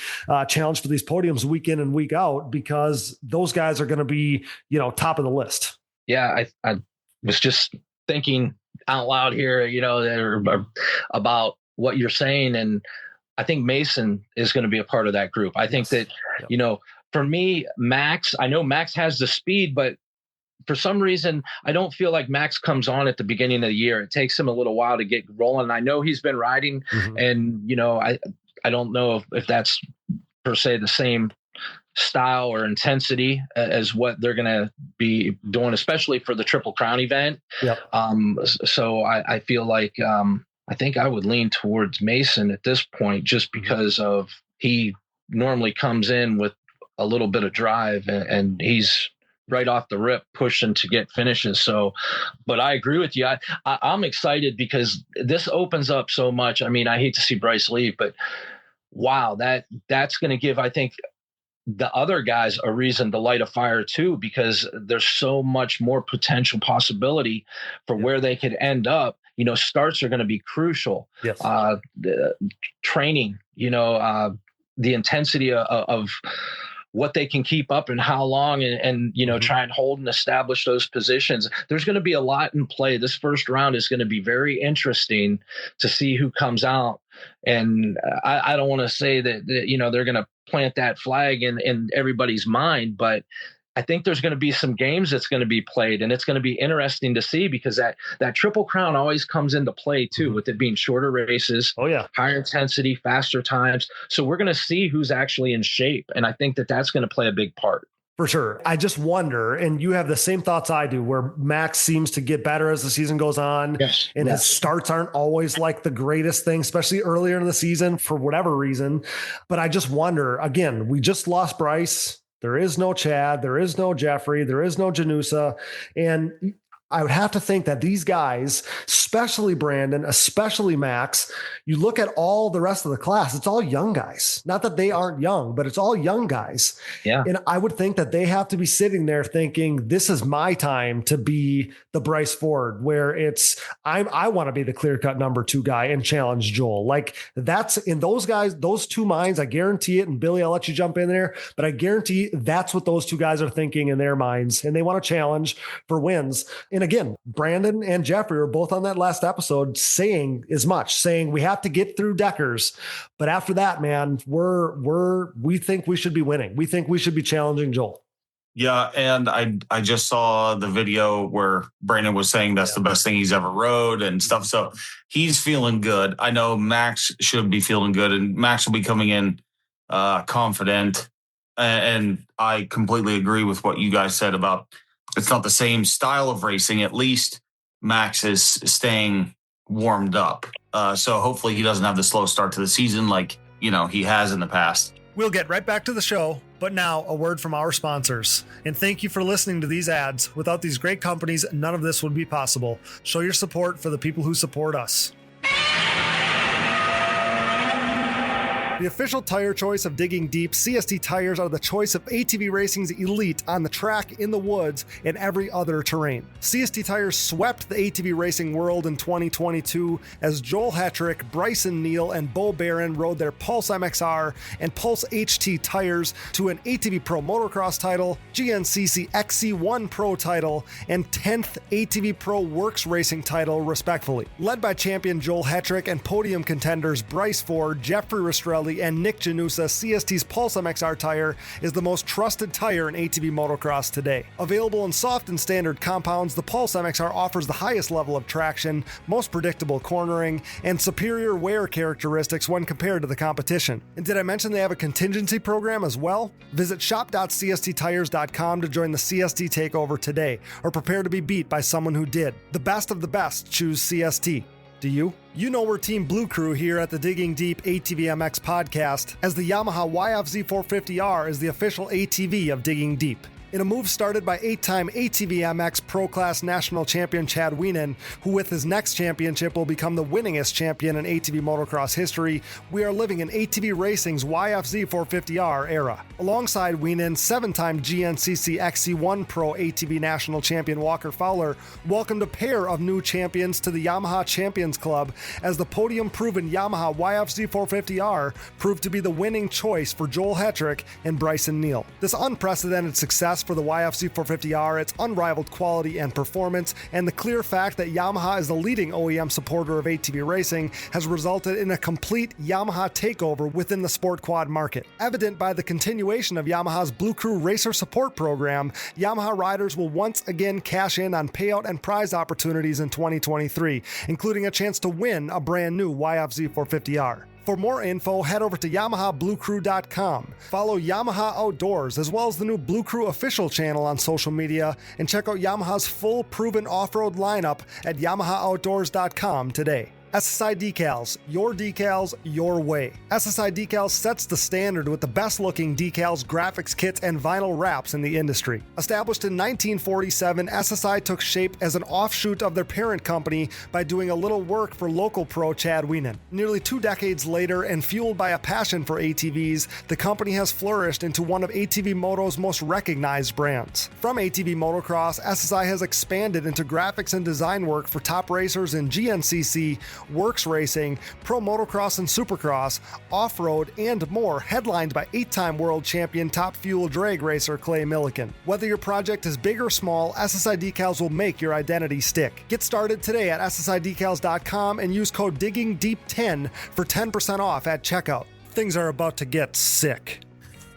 S2: challenge for these podiums week in and week out, because those guys are going to be, top of the list.
S4: Yeah. I was just thinking out loud here, about what you're saying. And I think Mason is going to be a part of that group. I think that, for me, Max, I know Max has the speed, but for some reason, I don't feel like Max comes on at the beginning of the year. It takes him a little while to get rolling. I know he's been riding, and I don't know if that's per se the same style or intensity as what they're going to be doing, especially for the Triple Crown event. Yep. So I feel like I think I would lean towards Mason at this point, just because of he normally comes in with a little bit of drive, and he's right off the rip pushing to get finishes. So, but I agree with you. I'm excited because this opens up so much. I hate to see Bryce leave, but wow, that's going to give, I think, the other guys a reason to light a fire too, because there's so much more potential possibility for where they could end up. Starts are going to be crucial. Yes. The training, the intensity of what they can keep up and how long, and try and hold and establish those positions. There's going to be a lot in play. This first round is going to be very interesting to see who comes out. And I don't want to say that they're going to plant that flag in everybody's mind, but I think there's going to be some games that's going to be played, and it's going to be interesting to see, because that Triple Crown always comes into play too, with it being shorter races, higher intensity, faster times. So we're going to see who's actually in shape. And I think that that's going to play a big part.
S2: For sure. I just wonder, and you have the same thoughts I do, where Max seems to get better as the season goes on.
S4: Yes.
S2: And his starts aren't always like the greatest thing, especially earlier in the season for whatever reason. But I just wonder, again, we just lost Bryce. There is no Chad. There is no Jeffrey. There is no Janusa. And I would have to think that these guys, especially Brandon, especially Max, you look at all the rest of the class, it's all young guys. Not that they aren't young, but it's all young guys.
S4: Yeah.
S2: And I would think that they have to be sitting there thinking, this is my time to be the Bryce Ford, where it's, I want to be the clear-cut number 2 guy and challenge Joel. Like, that's in those guys, those two minds, I guarantee it. And Billy, I'll let you jump in there, but I guarantee that's what those two guys are thinking in their minds. And they want to challenge for wins. And again, Brandon and Jeffrey were both on that last episode saying as much, saying we have to get through Deckers. But after that, man, we think we should be winning. We think we should be challenging Joel.
S3: Yeah. And I just saw the video where Brandon was saying that's the best thing he's ever rode and stuff. So he's feeling good. I know Max should be feeling good, and Max will be coming in confident. And I completely agree with what you guys said about it's not the same style of racing. At least Max is staying warmed up. So hopefully he doesn't have the slow start to the season like, he has in the past.
S2: We'll get right back to the show, but now a word from our sponsors. And thank you for listening to these ads. Without these great companies, none of this would be possible. Show your support for the people who support us. The official tire choice of Digging Deep, CST tires are the choice of ATV racing's elite on the track, in the woods, and every other terrain. CST tires swept the ATV racing world in 2022 as Joel Hetrick, Bryson Neal, and Bo Barron rode their Pulse MXR and Pulse HT tires to an ATV Pro Motocross title, GNCC XC1 Pro title, and 10th ATV Pro Works Racing title, respectively. Led by champion Joel Hetrick and podium contenders Bryce Ford, Jeffrey Rastrelli, and Nick Janusa, CST's Pulse MXR tire is the most trusted tire in ATV motocross today. Available in soft and standard compounds, the Pulse MXR offers the highest level of traction, most predictable cornering, and superior wear characteristics when compared to the competition. And did I mention they have a contingency program as well? Visit shop.csttires.com to join the CST takeover today, or prepare to be beat by someone who did. The best of the best choose CST. Do you? You know we're Team Blue Crew here at the Digging Deep ATVMX Podcast, as the Yamaha YFZ 450R is the official ATV of Digging Deep. In a move started by 8-time ATVMX Pro Class National Champion Chad Wienen, who with his next championship will become the winningest champion in ATV motocross history, we are living in ATV racing's YFZ 450R era. Alongside Wienen, 7-time GNCC XC1 Pro ATV National Champion Walker Fowler welcomed a pair of new champions to the Yamaha Champions Club, as the podium-proven Yamaha YFZ 450R proved to be the winning choice for Joel Hetrick and Bryson Neal. This unprecedented success for the YFZ 450R, its unrivaled quality and performance, and the clear fact that Yamaha is the leading OEM supporter of ATV racing has resulted in a complete Yamaha takeover within the sport quad market. Evident by the continuation of Yamaha's Blue Crew Racer Support Program, Yamaha riders will once again cash in on payout and prize opportunities in 2023, including a chance to win a brand new YFZ 450R. For more info, head over to YamahaBlueCrew.com. Follow Yamaha Outdoors, as well as the new Blue Crew official channel on social media, and check out Yamaha's full proven off-road lineup at YamahaOutdoors.com today. SSI Decals, your way. SSI Decals sets the standard with the best looking decals, graphics kits, and vinyl wraps in the industry. Established in 1947, SSI took shape as an offshoot of their parent company by doing a little work for local pro Chad Wienen. Nearly 2 decades later, and fueled by a passion for ATVs, the company has flourished into one of ATV Moto's most recognized brands. From ATV Motocross, SSI has expanded into graphics and design work for top racers in GNCC, Works Racing, Pro Motocross and Supercross, Off-Road, and more, headlined by 8-time world champion Top Fuel drag racer Clay Milliken. Whether your project is big or small, SSI Decals will make your identity stick. Get started today at SSIDecals.com and use code DIGGINGDEEP10 for 10% off at checkout. Things are about to get sick.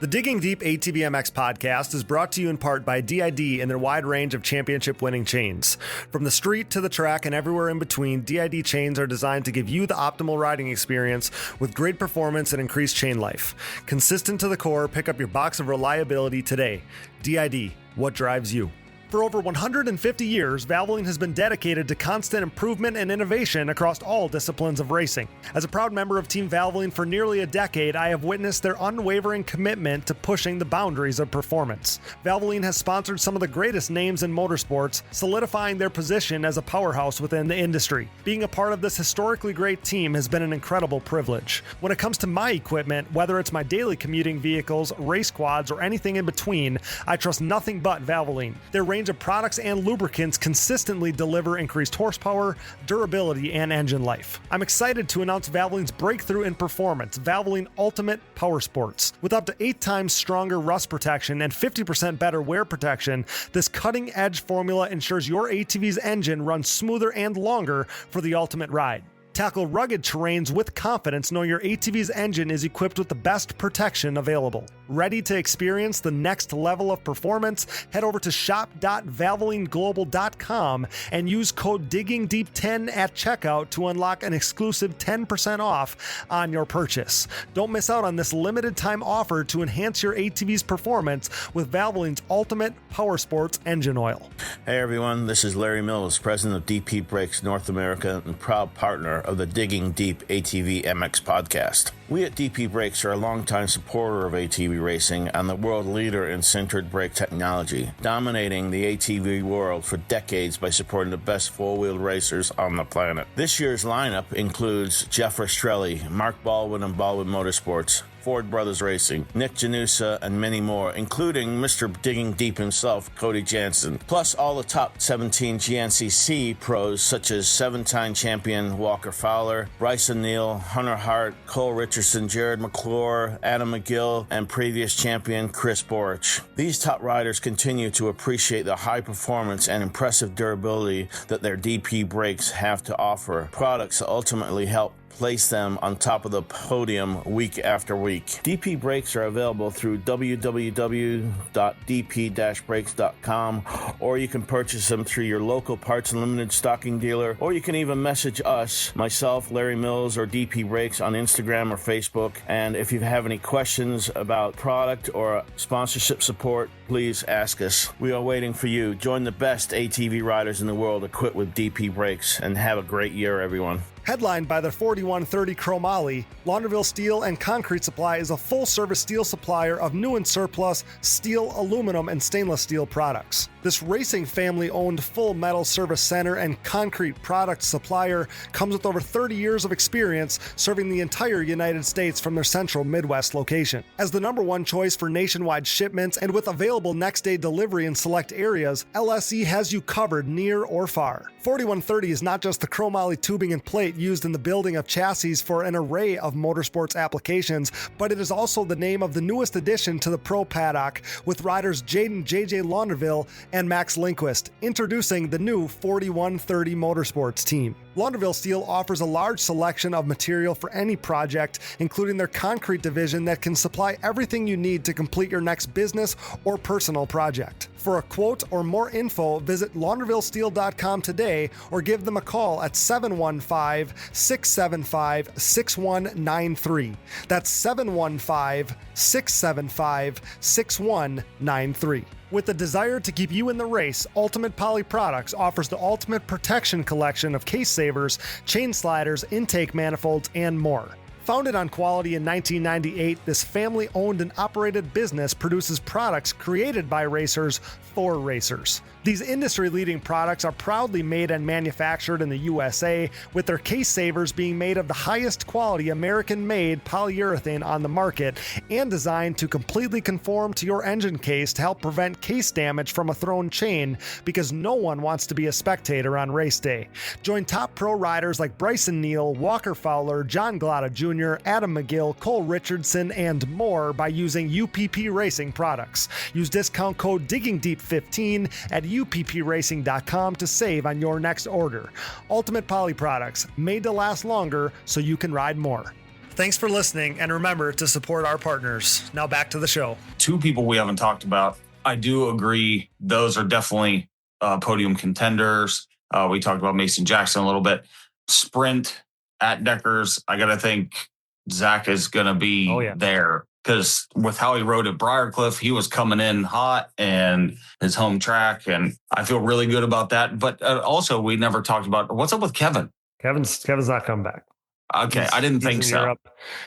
S2: The Digging Deep ATVMX Podcast is brought to you in part by DID and their wide range of championship-winning chains. From the street to the track and everywhere in between, DID chains are designed to give you the optimal riding experience with great performance and increased chain life. Consistent to the core, pick up your box of reliability today. DID, what drives you? For over 150 years, Valvoline has been dedicated to constant improvement and innovation across all disciplines of racing. As a proud member of Team Valvoline for nearly a decade, I have witnessed their unwavering commitment to pushing the boundaries of performance. Valvoline has sponsored some of the greatest names in motorsports, solidifying their position as a powerhouse within the industry. Being a part of this historically great team has been an incredible privilege. When it comes to my equipment, whether it's my daily commuting vehicles, race quads, or anything in between, I trust nothing but Valvoline. Their range of products and lubricants consistently deliver increased horsepower, durability, and engine life. I'm excited to announce Valvoline's breakthrough in performance, Valvoline Ultimate Power Sports. With up to 8 times stronger rust protection and 50% better wear protection, this cutting-edge formula ensures your ATV's engine runs smoother and longer for the ultimate ride. Tackle rugged terrains with confidence, knowing your ATV's engine is equipped with the best protection available. Ready to experience the next level of performance? Head over to shop.valvolineglobal.com and use code DIGGINGDEEP10 at checkout to unlock an exclusive 10% off on your purchase. Don't miss out on this limited time offer to enhance your ATV's performance with Valvoline's ultimate power sports engine oil.
S5: Hey everyone, this is Larry Mills, president of DP Brakes North America and proud partner of the Digging Deep ATVMX Podcast. We at DP Brakes are a longtime supporter of ATV racing and the world leader in sintered brake technology, dominating the ATV world for decades by supporting the best four-wheeled racers on the planet. This year's lineup includes Jeff Rastrelli, Mark Baldwin and Baldwin Motorsports, Ford Brothers Racing, Nick Janusa, and many more, including Mr. Digging Deep himself, Cody Jansen, plus all the top 17 GNCC pros such as 7-time champion Walker Fowler, Bryson Neal, Hunter Hart, Cole Richardson, Jared McClure, Adam McGill, and previous champion Chris Borich. These top riders continue to appreciate the high performance and impressive durability that their DP brakes have to offer, products that ultimately help place them on top of the podium week after week. DP brakes are available through www.dp-brakes.com, or you can purchase them through your local Parts Unlimited stocking dealer, or you can even message us, myself, Larry Mills, or DP Brakes on Instagram or Facebook. And if you have any questions about product or sponsorship support, please ask us. We are waiting for you. Join the best ATV riders in the world equipped with DP brakes, and have a great year, everyone.
S2: Headlined by the 4130 Chromoly, Launderville Steel and Concrete Supply is a full-service steel supplier of new and surplus steel, aluminum, and stainless steel products. This racing family-owned full metal service center and concrete product supplier comes with over 30 years of experience serving the entire United States from their central Midwest location. As the number one choice for nationwide shipments and with available next-day delivery in select areas, LSE has you covered near or far. 4130 is not just the chromoly tubing and plate used in the building of chassis for an array of motorsports applications, but it is also the name of the newest addition to the pro paddock with riders Jaden JJ Launderville and Max Lindquist, introducing the new 4130 Motorsports team. Launderville Steel offers a large selection of material for any project, including their concrete division that can supply everything you need to complete your next business or personal project. For a quote or more info, visit laundervillesteel.com today or give them a call at 715-675-6193. That's 715-675-6193. With the desire to keep you in the race, Ultimate Poly Products offers the Ultimate Protection Collection of case savers, chain sliders, intake manifolds, and more. Founded on quality in 1998, this family-owned and operated business produces products created by racers for racers. These industry-leading products are proudly made and manufactured in the USA, with their case savers being made of the highest quality American-made polyurethane on the market and designed to completely conform to your engine case to help prevent case damage from a thrown chain, because no one wants to be a spectator on race day. Join top pro riders like Bryson Neal, Walker Fowler, John Glotta Jr., Adam McGill, Cole Richardson, and more by using UPP Racing products. Use discount code DIGGINGDEEP15 at uppracing.com to save on your next order. Ultimate Poly Products, made to last longer so you can ride more. Thanks for listening, and remember to support our partners. Now back to the show.
S3: Two people we haven't talked about. I do agree those are definitely podium contenders. We talked about Mason Jackson a little bit. Sprint at Deckers, I got to think Zach is going to be there. Because with how he rode at Briarcliff, he was coming in hot and his home track. And I feel really good about that. But also, we never talked about what's up with Kevin.
S2: Kevin's not coming back.
S3: Okay, I didn't think so.
S2: Europe.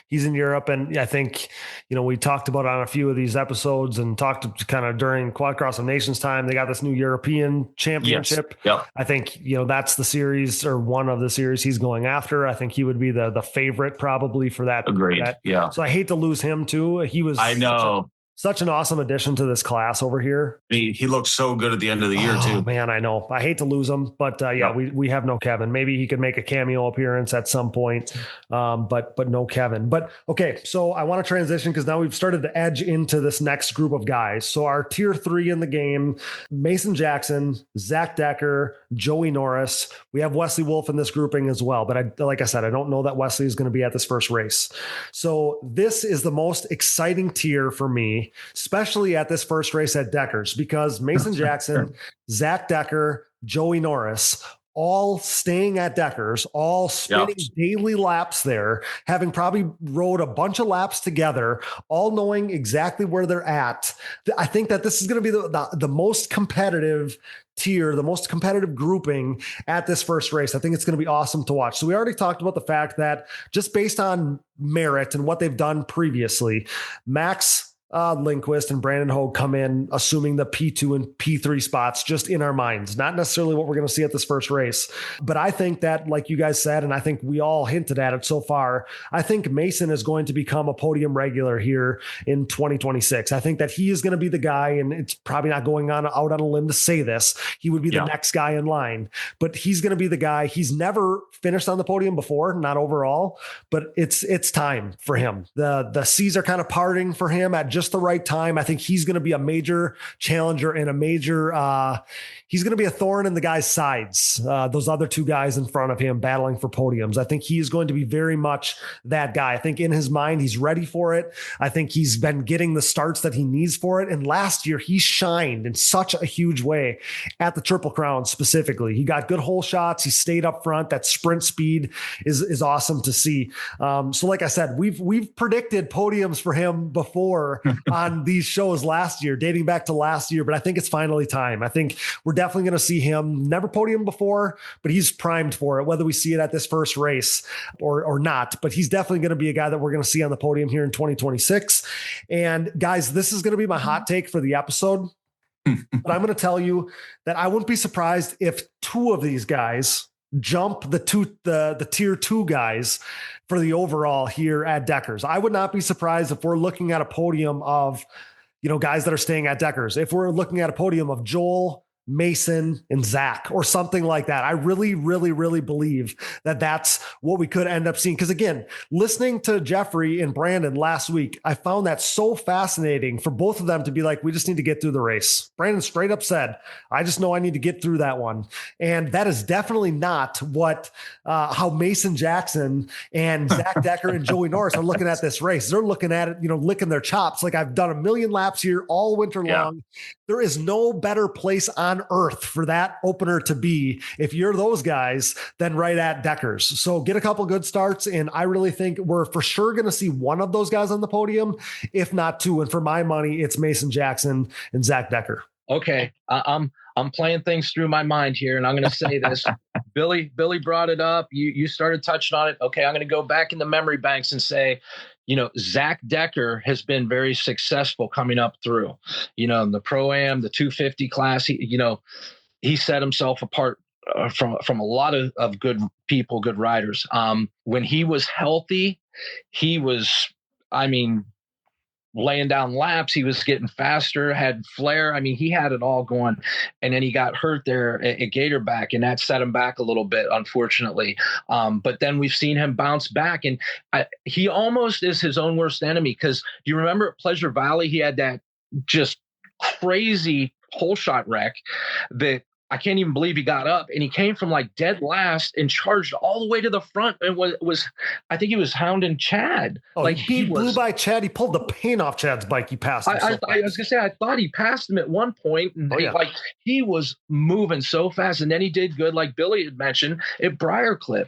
S2: He's in Europe, and I think, we talked about it on a few of these episodes and talked kind of during Quad Cross of Nations time. They got this new European championship.
S3: Yes. Yep.
S2: I think, that's the series or one of the series he's going after. I think he would be the favorite probably for that.
S3: Agreed. Yeah.
S2: So I hate to lose him too. He was,
S3: I know.
S2: Such an awesome addition to this class over here.
S3: He looks so good at the end of the year too.
S2: Man, I know. I hate to lose him, but we have no Kevin. Maybe he could make a cameo appearance at some point, but no Kevin. But okay, so I want to transition because now we've started to edge into this next group of guys. So our tier 3 in the game: Mason Jackson, Zach Decker, Joey Norris. We have Wesley Wolf in this grouping as well. But like I said, I don't know that Wesley is going to be at this first race. So this is the most exciting tier for me, especially at this first race at Deckers, because Mason Jackson, Zach Decker, Joey Norris, all staying at Deckers, all spinning daily laps there, having probably rode a bunch of laps together, all knowing exactly where they're at. I think that this is going to be the most competitive tier, the most competitive grouping at this first race. I think it's going to be awesome to watch. So we already talked about the fact that just based on merit and what they've done previously, Max Lindquist and Brandon Hogue come in assuming the P2 and P3 spots just in our minds, not necessarily what we're going to see at this first race. But I think that, like you guys said, and I think we all hinted at it so far, I think Mason is going to become a podium regular here in 2026. I think that he is going to be the guy, and it's probably not going out on a limb to say this. He would be the next guy in line, but he's going to be the guy. He's never finished on the podium before, not overall, but it's time for him. The seas are kind of parting for him at just the right time. I think he's going to be a major challenger and a major, he's going to be a thorn in the guy's sides. Those other two guys in front of him battling for podiums. I think he's going to be very much that guy. I think in his mind, he's ready for it. I think he's been getting the starts that he needs for it. And last year he shined in such a huge way at the Triple Crown specifically. He got good hole shots. He stayed up front. That sprint speed is awesome to see. So like I said, we've predicted podiums for him before on these shows last year, dating back to last year, but I think it's finally time. I think we're definitely going to see him, never podium before, but he's primed for it, whether we see it at this first race or not, but he's definitely going to be a guy that we're going to see on the podium here in 2026. And guys, this is going to be my hot take for the episode, but I'm going to tell you that I wouldn't be surprised if two of these guys jump the tier 2 guys for the overall here at Deckers. I would not be surprised if we're looking at a podium of, guys that are staying at Deckers. If we're looking at a podium of Joel, Mason, and Zach or something like that. I really, really, really believe that that's what we could end up seeing. Because again, listening to Jeffrey and Brandon last week, I found that so fascinating for both of them to be like, we just need to get through the race. Brandon straight up said, I just know I need to get through that one. And that is definitely not what, how Mason Jackson and Zach Decker and Joey Norris are looking at this race. They're looking at it, licking their chops. Like, I've done a million laps here all winter long. There is no better place on earth for that opener to be if you're those guys than right at Deckers. So get a couple good starts, and I really think we're for sure going to see one of those guys on the podium, if not two. And for my money, it's Mason Jackson and Zach Decker.
S4: Okay, I'm playing things through my mind here, and I'm going to say this. Billy brought it up. You started touching on it. Okay, I'm going to go back in the memory banks and say, Zach Decker has been very successful coming up through, in the Pro-Am, the 250 class. He set himself apart from a lot of good people, good riders. When he was healthy, he was, laying down laps. He was getting faster, had flair. He had it all going, and then he got hurt there at Gatorback, and that set him back a little bit, unfortunately. But then we've seen him bounce back, and he almost is his own worst enemy. Because you remember at Pleasure Valley, he had that just crazy hole shot wreck that I can't even believe he got up, and he came from like dead last and charged all the way to the front. And was I think he was hounding Chad.
S2: He blew by Chad. He pulled the paint off Chad's bike. He passed him.
S4: I was gonna say, I thought he passed him at one point, and he was moving so fast. And then he did good, like Billy had mentioned at Briarcliff.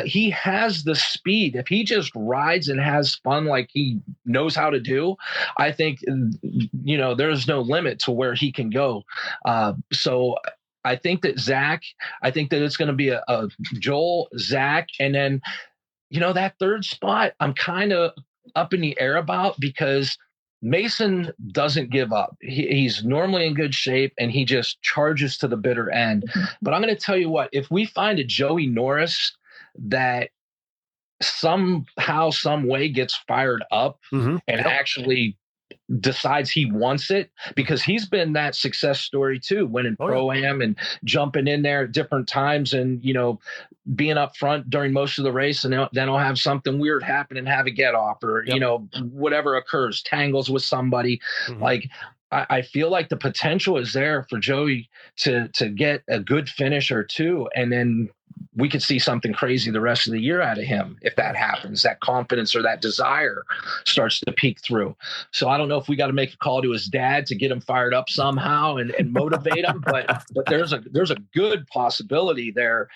S4: He has the speed. If he just rides and has fun like he knows how to do, I think there's no limit to where he can go. So I think that it's going to be a Joel, Zach, and then, that third spot I'm kind of up in the air about, because Mason doesn't give up. He's normally in good shape, and he just charges to the bitter end. But I'm going to tell you what, if we find a Joey Norris that somehow, some way gets fired up and actually decides he wants it, because he's been that success story too, winning Pro-Am and jumping in there at different times, and being up front during most of the race, and then he'll have something weird happen and have a get off, or whatever occurs, tangles with somebody. I feel like the potential is there for Joey to get a good finish or two, and then we could see something crazy the rest of the year out of him if that happens. That confidence or that desire starts to peek through. So I don't know if we got to make a call to his dad to get him fired up somehow and motivate him, but there's a good possibility there.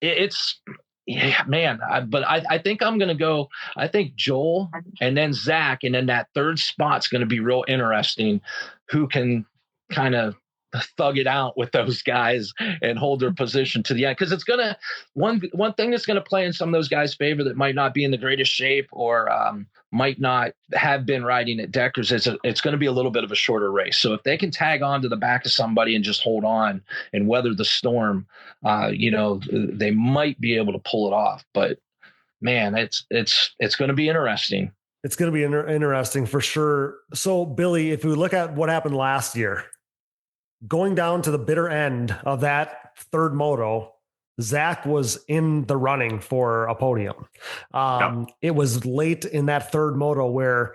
S4: It's. Yeah, man. I think I'm going to go. I think Joel and then Zach, and then that third spot's going to be real interesting. Who can kind of thug it out with those guys and hold their position to the end? Because it's going to one thing that's going to play in some of those guys' favor that might not be in the greatest shape or might not have been riding at Deckers. It's going to be a little bit of a shorter race. So if they can tag on to the back of somebody and just hold on and weather the storm, they might be able to pull it off. But man, it's going to be interesting.
S2: It's going to be interesting for sure. So Billy, if we look at what happened last year, going down to the bitter end of that third moto, Zach was in the running for a podium. It was late in that third moto where,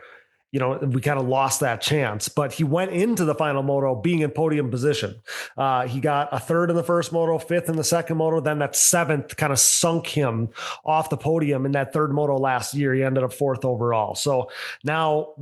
S2: we kind of lost that chance, but he went into the final moto being in podium position. He got a third in the first moto, fifth in the second moto. Then that seventh kind of sunk him off the podium in that third moto last year. He ended up fourth overall. So now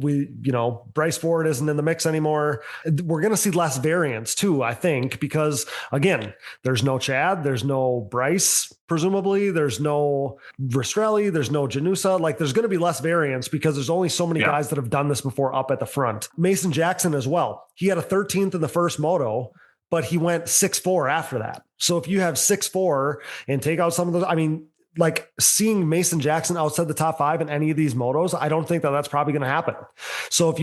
S2: Bryce Ford isn't in the mix anymore. We're going to see less variance too, I think, because again, there's no Chad, there's no Bryce, presumably there's no Rastrelli, there's no Janusa. Like there's going to be less variance because there's only so many guys that have done this before up at the front. Mason Jackson as well. He had a 13th in the first moto, but he went 6-4 after that. So if you have 6-4 and take out some of those, like seeing Mason Jackson outside the top 5 in any of these motos, I don't think that that's probably going to happen. So if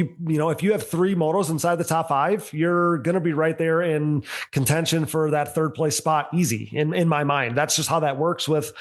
S2: you have 3 motos inside the top 5, you're going to be right there in contention for that third place spot. Easy in my mind. That's just how that works with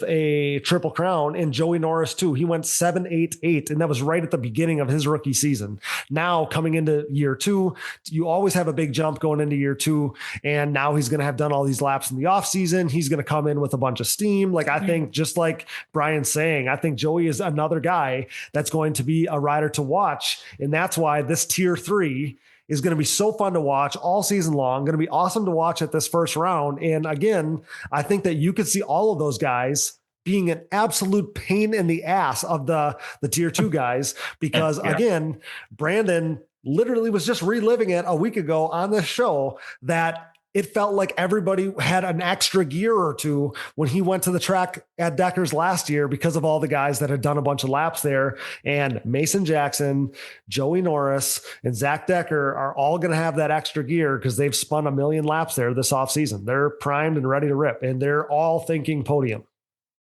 S2: a Triple Crown. And Joey Norris too. He went 7-8-8, and that was right at the beginning of his rookie season. Now coming into year 2, you always have a big jump going into year 2. And now he's going to have done all these laps in the off season. He's going to come in with a bunch of steam. Like I think just like Brian's saying, I think Joey is another guy that's going to be a rider to watch. And that's why this tier 3 is going to be so fun to watch all season long. Going to be awesome to watch at this first round. And again, I think that you could see all of those guys being an absolute pain in the ass of the tier 2 guys, because again, Brandon literally was just reliving it a week ago on this show that it felt like everybody had an extra gear or two when he went to the track at Deckers last year because of all the guys that had done a bunch of laps there. And Mason Jackson, Joey Norris, and Zach Decker are all going to have that extra gear because they've spun a million laps there this offseason. They're primed and ready to rip, and they're all thinking podium.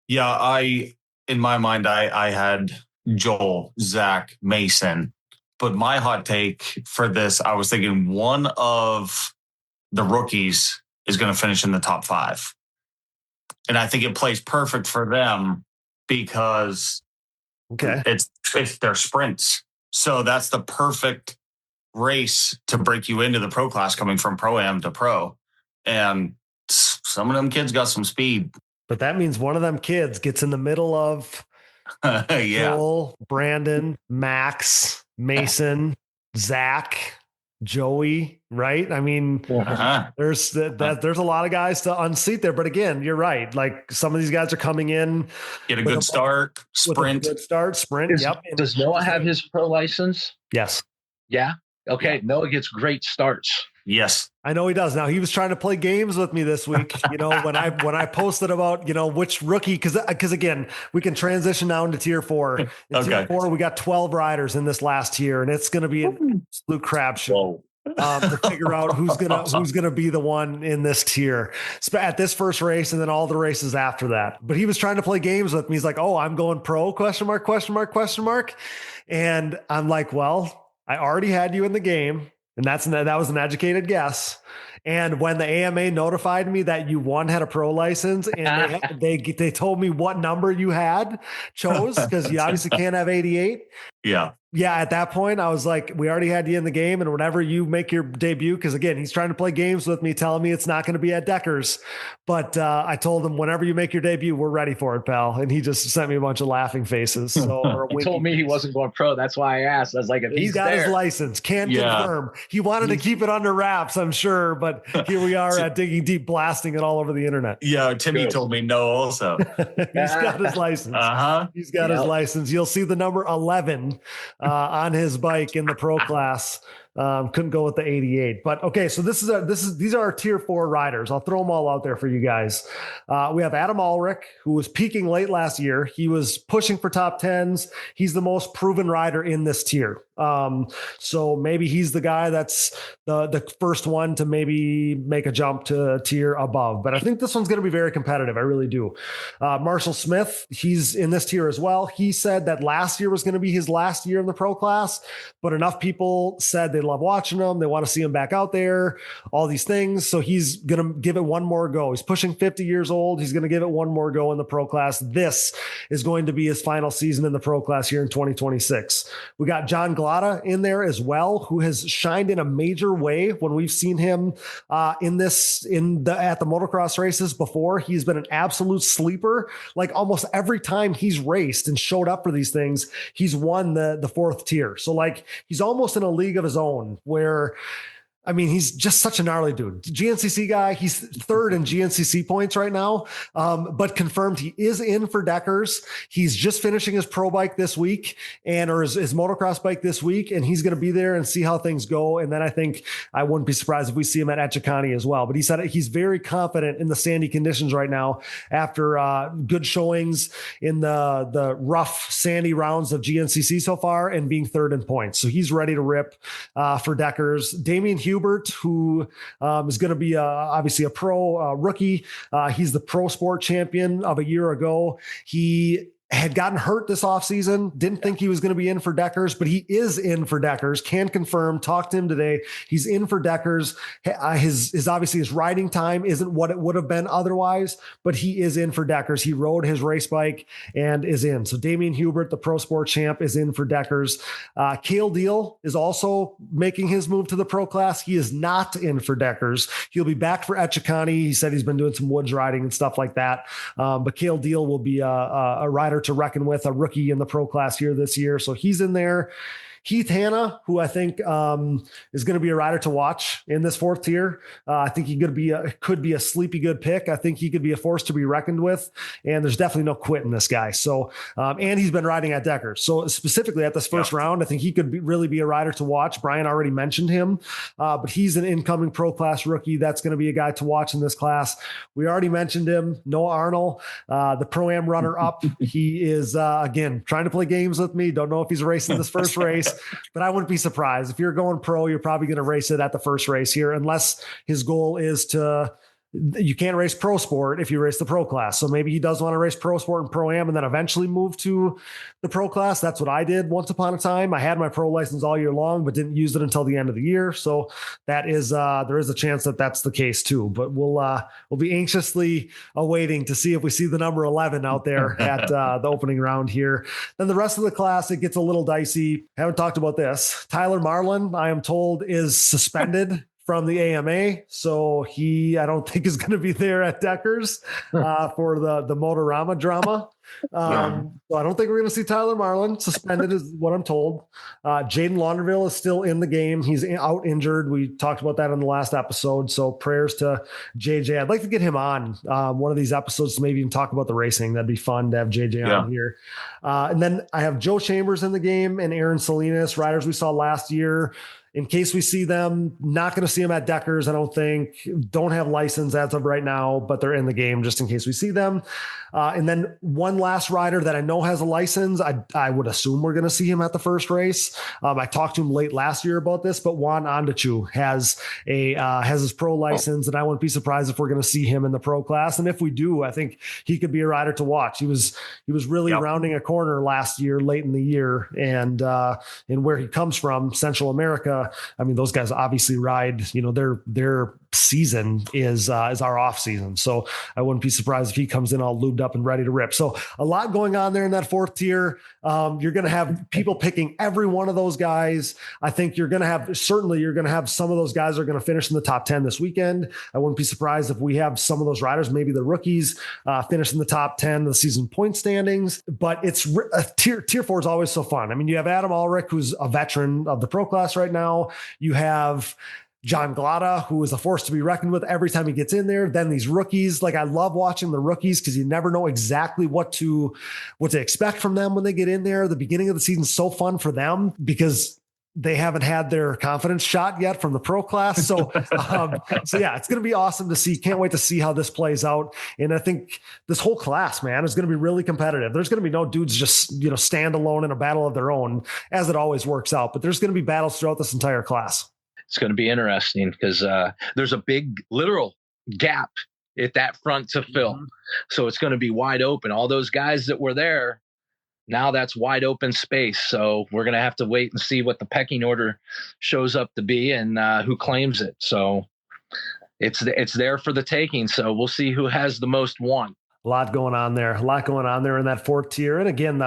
S3: Yeah, in my mind, I had Joel, Zach, Mason. But my hot take for this, I was thinking one of the rookies is going to finish in the top 5. And I think it plays perfect for them because it's their sprints. So that's the perfect race to break you into the pro class coming from Pro-Am to pro. And some of them kids got some speed.
S2: But that means one of them kids gets in the middle of Joel, Brandon, Max, Mason, Zach, Joey, right? There's a lot of guys to unseat there, but again, you're right. Like some of these guys are coming in,
S3: get a good start, sprint.
S2: Yep.
S4: Does Noah have his pro license?
S2: Yes.
S4: Yeah. Okay. Yeah. Noah gets great starts.
S3: Yes.
S2: I know he does. Now he was trying to play games with me this week, when I posted about, which rookie, cause again, we can transition now into tier 4. In tier 4, we got 12 riders in this last tier, and it's going to be an absolute crapshoot to figure out who's going to be the one in this tier at this first race. And then all the races after that. But he was trying to play games with me. He's like, "Oh, I'm going pro ? And I'm like, well, I already had you in the game. And that was an educated guess. And when the AMA notified me that you had a pro license, and they told me what number you chose, because you obviously can't have 88.
S3: Yeah.
S2: Yeah, at that point, I was like, we already had you in the game, and whenever you make your debut, because again, he's trying to play games with me, telling me it's not going to be at Deckers. But I told him, whenever you make your debut, we're ready for it, pal. And he just sent me a bunch of laughing faces. So
S4: he told me he wasn't going pro. That's why I asked. I was like, if he's
S2: got
S4: there,
S2: his license, can confirm. He wanted to keep it under wraps, I'm sure. But here we are at Digging Deep, blasting it all over the internet.
S3: Yeah, Timmy told me no also.
S2: He's got his license. He's got his license. You'll see the number 11 on his bike in the pro class. Couldn't go with the 88, but okay. So these are our tier 4 riders. I'll throw them all out there for you guys. We have Adam Ulrich, who was peaking late last year. He was pushing for top 10s. He's the most proven rider in this tier. So maybe he's the guy that's the first one to maybe make a jump to a tier above, but I think this one's going to be very competitive. I really do. Marshall Smith, he's in this tier as well. He said that last year was going to be his last year in the pro class, but enough people said they love watching him. They want to see him back out there, all these things. So he's going to give it one more go. He's pushing 50 years old. He's going to give it one more go in the pro class. This is going to be his final season in the pro class here in 2026. We got John Glada in there as well, who has shined in a major way when we've seen him at the motocross races before. He's been an absolute sleeper. Like almost every time he's raced and showed up for these things, he's won the 4th tier. So like he's almost in a league of his own where, I mean, he's just such a gnarly dude. GNCC guy. He's 3rd in GNCC points right now, but confirmed he is in for Deckers. He's just finishing his pro bike this week or his motocross bike this week, and he's going to be there and see how things go. And then I think I wouldn't be surprised if we see him at Etchikani as well. But he said he's very confident in the sandy conditions right now after good showings in the rough sandy rounds of GNCC so far and being 3rd in points. So he's ready to rip for Deckers. Damian Hubert, who is going to be obviously a pro rookie. He's the pro sport champion of a year ago. He had gotten hurt this offseason. Didn't think he was going to be in for Deckers, but he is in for Deckers. Can confirm. Talked to him today. He's in for Deckers. His obviously his riding time isn't what it would have been otherwise, but he is in for Deckers. He rode his race bike and is in. So Damian Hubert, the pro sport champ, is in for Deckers. Cale Deal is also making his move to the pro class. He is not in for Deckers. He'll be back for Etchikani. He said he's been doing some woods riding and stuff like that. But Cale Deal will be a rider to reckon with, a rookie in the pro class here this year. So he's in there. Heath Hanna, who I think is going to be a rider to watch in this 4th tier. I think he could be a sleepy good pick. I think he could be a force to be reckoned with, and there's definitely no quit in this guy. So, and he's been riding at Deckers. So specifically at this first round, I think he could really be a rider to watch. Brian already mentioned him, but he's an incoming pro class rookie. That's going to be a guy to watch in this class. We already mentioned him, Noah Arnold, the Pro-Am runner-up. He is, again, trying to play games with me. Don't know if he's racing this first race. But I wouldn't be surprised. If you're going pro, you're probably going to race it at the first race here, unless his goal is you can't race pro sport if you race the pro class. So maybe he does want to race pro sport and pro am and then eventually move to the pro class. That's what I did once upon a time. I had my pro license all year long, but didn't use it until the end of the year. So that is, there is a chance that that's the case too, but we'll be anxiously awaiting to see if we see the number 11 out there at the opening round here. Then the rest of the class, it gets a little dicey. Haven't talked about this. Tyler Marlin, I am told, is suspended from the AMA. So I don't think is going to be there at Deckers for the Motorama drama. So I don't think we're going to see Tyler Marlin suspended is what I'm told. Jaden Launderville is still in the game. He's out injured. We talked about that in the last episode. So prayers to JJ. I'd like to get him on one of these episodes to maybe even talk about the racing. That'd be fun to have JJ on here. And then I have Joe Chambers in the game and Aaron Salinas, riders we saw last year. In case we see them, not going to see them at Deckers, I don't think. Don't have license as of right now, but they're in the game just in case we see them. And then one last rider that I know has a license. I would assume we're going to see him at the first race. I talked to him late last year about this, but Juan Ondachu has his pro license, and I wouldn't be surprised if we're going to see him in the pro class. And if we do, I think he could be a rider to watch. He was really rounding a corner last year, late in the year, and where he comes from, Central America. I mean, those guys obviously ride, they're season is our off season. So I wouldn't be surprised if he comes in all lubed up and ready to rip. So a lot going on there in that fourth tier. You're going to have people picking every one of those guys. I think you're going to have some of those guys are going to finish in the top 10 this weekend. I wouldn't be surprised if we have some of those riders, maybe the rookies, finish in the top 10 of the season point standings. But it's tier 4 is always so fun. I mean, you have Adam Ulrich, who's a veteran of the pro class right now. You have John Glada, who is a force to be reckoned with every time he gets in there. Then these rookies, like I love watching the rookies because you never know exactly what to expect from them when they get in there. The beginning of the season is so fun for them because they haven't had their confidence shot yet from the pro class. So, yeah, it's going to be awesome to see. Can't wait to see how this plays out. And I think this whole class, man, is going to be really competitive. There's going to be no dudes just, stand alone in a battle of their own, as it always works out. But there's going to be battles throughout this entire class.
S4: It's going to be interesting because there's a big literal gap at that front to fill. Mm-hmm. So it's going to be wide open. All those guys that were there, now that's wide open space. So we're going to have to wait and see what the pecking order shows up to be and who claims it. So it's there for the taking. So we'll see who has the most one.
S2: A lot going on there in that fourth tier. And again,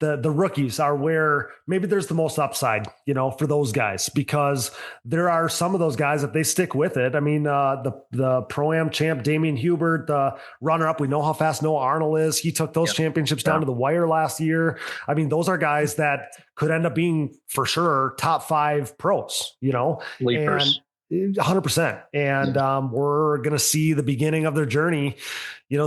S2: the rookies are where maybe there's the most upside, for those guys, because there are some of those guys, if they stick with it. I mean, the Pro-Am champ, Damian Hubert, the runner up, we know how fast Noah Arnold is. He took those championships down to the wire last year. I mean, those are guys that could end up being for sure top 5 pros,
S4: Leapers.
S2: 100%. And we're going to see the beginning of their journey,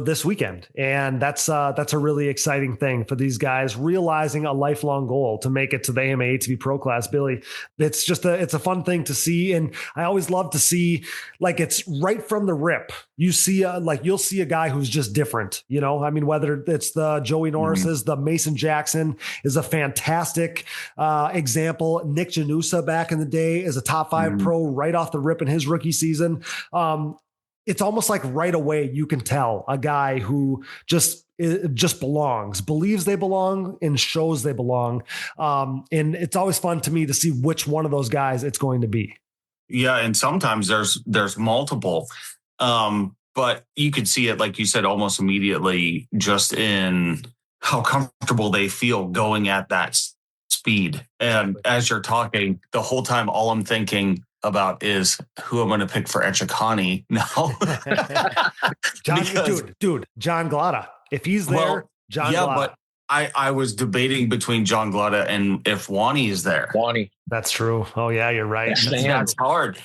S2: this weekend. And that's a really exciting thing for these guys, realizing a lifelong goal to make it to the AMA ATV Pro Class. Billy, it's a fun thing to see. And I always love to see, like, it's right from the rip. You see, you'll see a guy who's just different, I mean, whether it's the Joey Norris's, the Mason Jackson is a fantastic example. Nick Janusa back in the day is a top 5 pro right off the rip in his rookie season. It's almost like right away you can tell a guy who just belongs, believes they belong, and shows they belong. And it's always fun to me to see which one of those guys it's going to be.
S3: Yeah, and sometimes there's multiple, but you could see it, like you said, almost immediately, just in how comfortable they feel going at that speed. And as you're talking, the whole time, all I'm thinking about is who I'm going to pick for Echekani now.
S2: John Glada. If he's there, John Glada. But
S3: I was debating between John Glada and if Wani is there.
S4: Wani.
S2: That's true. Oh yeah, you're right.
S3: That's hard.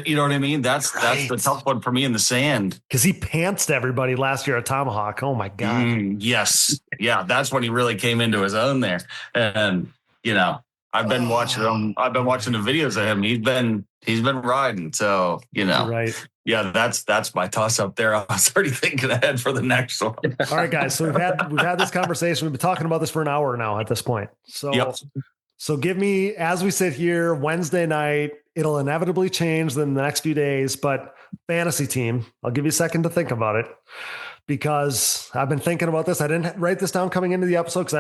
S3: You know what I mean? That's the tough one for me in the sand.
S2: Because he pantsed everybody last year at Tomahawk. Oh my God.
S3: Yes. Yeah. That's when he really came into his own there. And, I've been watching him. I've been watching the videos of him. He's been riding. So,
S2: right.
S3: Yeah, that's my toss up there. I was already thinking ahead for the next one.
S2: All right, guys. So we've had this conversation. We've been talking about this for an hour now at this point. So, So give me, as we sit here Wednesday night, it'll inevitably change in the next few days, but fantasy team, I'll give you a second to think about it, because I've been thinking about this. I didn't write this down coming into the episode because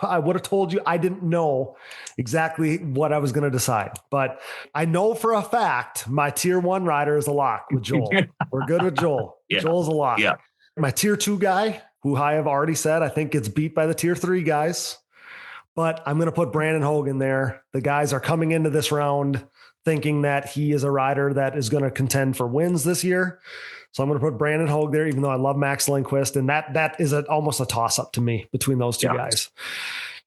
S2: I would have told you I didn't know exactly what I was going to decide. But I know for a fact my tier 1 rider is a lock with Joel. We're good with Joel. Yeah. Joel's a lock.
S3: Yeah.
S2: My tier 2 guy, who I have already said, I think gets beat by the tier 3 guys. But I'm going to put Brandon Hogan there. The guys are coming into this round thinking that he is a rider that is going to contend for wins this year. So I'm going to put Brandon Hogue there, even though I love Max Lindquist. And that is almost a toss-up to me between those two guys.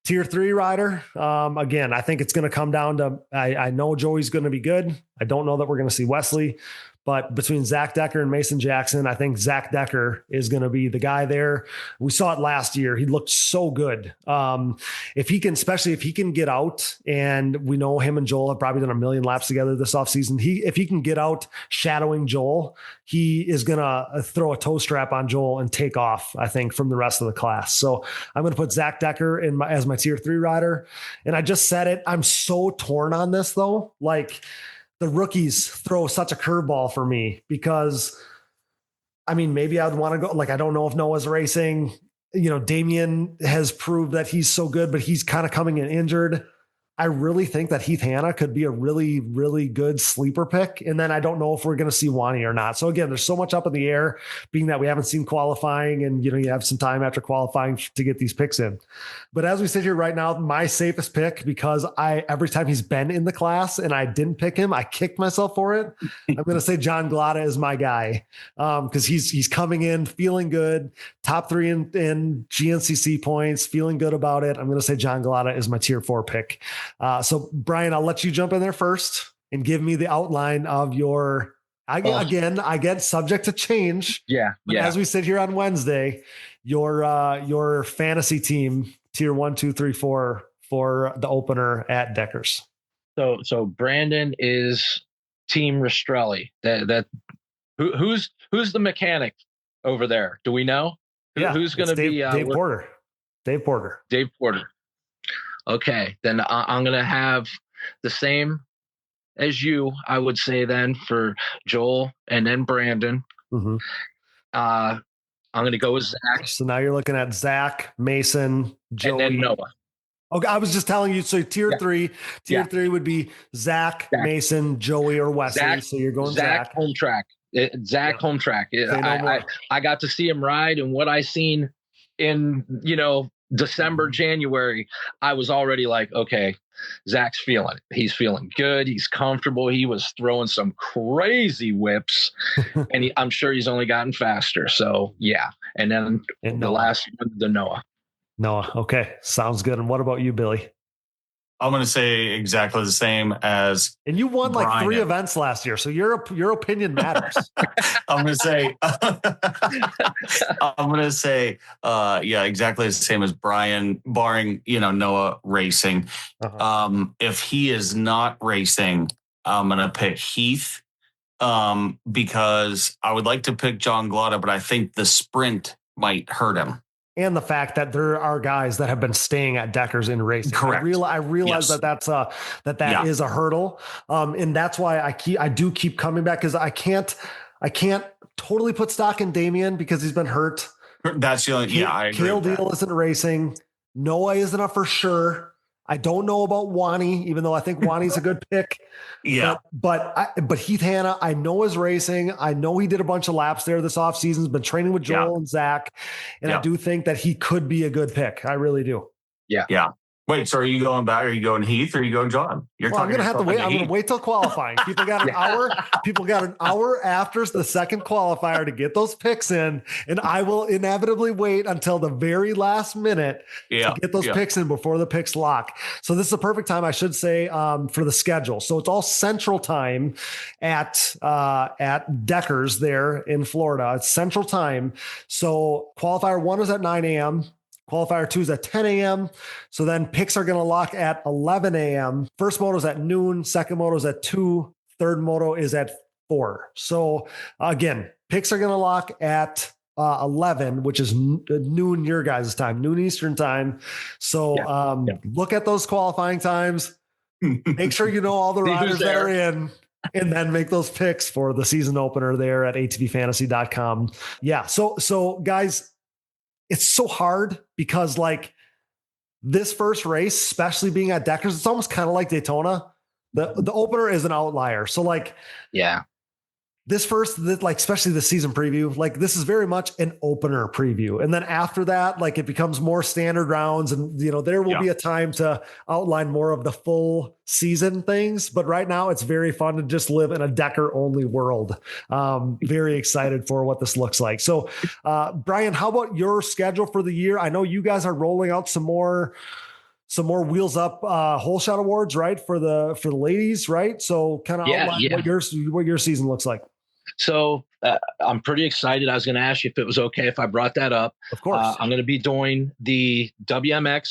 S2: Tier 3 rider, again, I think it's going to come down to, I know Joey's going to be good. I don't know that we're going to see Wesley. But between Zach Decker and Mason Jackson, I think Zach Decker is going to be the guy there. We saw it last year. He looked so good. Especially if he can get out, and we know him and Joel have probably done 1 million laps together this offseason. If he can get out shadowing Joel, he is going to throw a toe strap on Joel and take off, I think, from the rest of the class. So I'm going to put Zach Decker as my tier 3 rider. And I just said it. I'm so torn on this though. Like, the rookies throw such a curveball for me because, I mean, maybe I'd want to go, I don't know if Noah's racing. Damian has proved that he's so good, but he's kind of coming in injured. I really think that Heath Hanna could be a really, really good sleeper pick. And then I don't know if we're going to see Wani or not. So again, there's so much up in the air, being that we haven't seen qualifying, and you have some time after qualifying to get these picks in. But as we sit here right now, my safest pick, because every time he's been in the class and I didn't pick him, I kicked myself for it. I'm going to say John Glada is my guy, because he's coming in feeling good, top 3 in GNCC points, feeling good about it. I'm going to say John Glada is my tier 4 pick. So Brian, I'll let you jump in there first and give me the outline of your, again, I get subject to change.
S4: Yeah.
S2: As we sit here on Wednesday, your fantasy team, tier 1, 2, 3, 4 for the opener at Deckers.
S4: So Brandon is team Rastrelli. Who's the mechanic over there? Do we know? Who's going to be
S2: Dave Porter? Dave Porter.
S4: Okay, then I'm going to have the same as you, I would say, then for Joel and then Brandon.
S2: Mm-hmm.
S4: I'm going to go with Zach.
S2: So now you're looking at Zach, Mason, Joey.
S4: And then Noah.
S2: Okay, I was just telling you. So tier 3 would be Zach, Mason, Joey, or Wesley. So you're going Zach.
S4: Home track. Home track. I got to see him ride, and what I seen in, December, January, I was already like, okay, Zach's feeling it. He's feeling good. He's comfortable. He was throwing some crazy whips, and I'm sure he's only gotten faster. So yeah. And then the last one, the Noah.
S2: Okay. Sounds good. And what about you, Billy?
S3: I'm going to say exactly the same as.
S2: And you won Brian. Like 3 events last year, so your opinion matters.
S3: I'm going to say, exactly the same as Brian, barring Noah racing.
S2: Uh-huh.
S3: If he is not racing, I'm going to pick Heath, because I would like to pick John Glada, but I think the sprint might hurt him.
S2: And the fact that there are guys that have been staying at Deckers in racing.
S3: Correct.
S2: I realize that is a hurdle. And that's why I do keep coming back, because I can't totally put stock in Damien because he's been hurt.
S3: That's the only, I agree.
S2: Kale Deal isn't racing. Noah isn't a for sure. I don't know about Wani, even though I think Wani's a good pick.
S3: Yeah.
S2: But Heath Hanna, I know is racing. I know he did a bunch of laps there this offseason. He's been training with Joel and Zach. And I do think that he could be a good pick. I really do.
S4: Yeah.
S3: Yeah. Wait, so are you going back? Are you going Heath or are you going John?
S2: I'm going to have to wait. I'm going to wait till qualifying. People got an hour. People got an hour after the second qualifier to get those picks in. And I will inevitably wait until the very last minute to get those picks in before the picks lock. So this is a perfect time, I should say, for the schedule. So it's all Central Time at Deckers there in Florida. It's Central Time. So qualifier 1 is at 9 a.m. Qualifier 2 is at 10 a.m. So then picks are going to lock at 11 a.m. First moto is at noon. Second moto is at 2. Third moto is at 4. So again, picks are going to lock at 11, which is noon your guys' time, noon Eastern time. So look at those qualifying times. Make sure you know all the riders that are in. And then make those picks for the season opener there at atvfantasy.com. Yeah. So guys, it's so hard because like this first race, especially being at Deckers, it's almost kind of like Daytona. The opener is an outlier. So like, this first, like, especially the season preview, like this is very much an opener preview. And then after that, like it becomes more standard rounds and, there will be a time to outline more of the full season things. But right now it's very fun to just live in a Decker only world. Very excited for what this looks like. So, Brian, how about your schedule for the year? I know you guys are rolling out some more wheels up whole shot awards, right? For the ladies, right? So kind of outline what your season looks like.
S4: So I'm pretty excited. I was going to ask you if it was okay if I brought that up.
S2: Of course.
S4: I'm going to be doing the WMX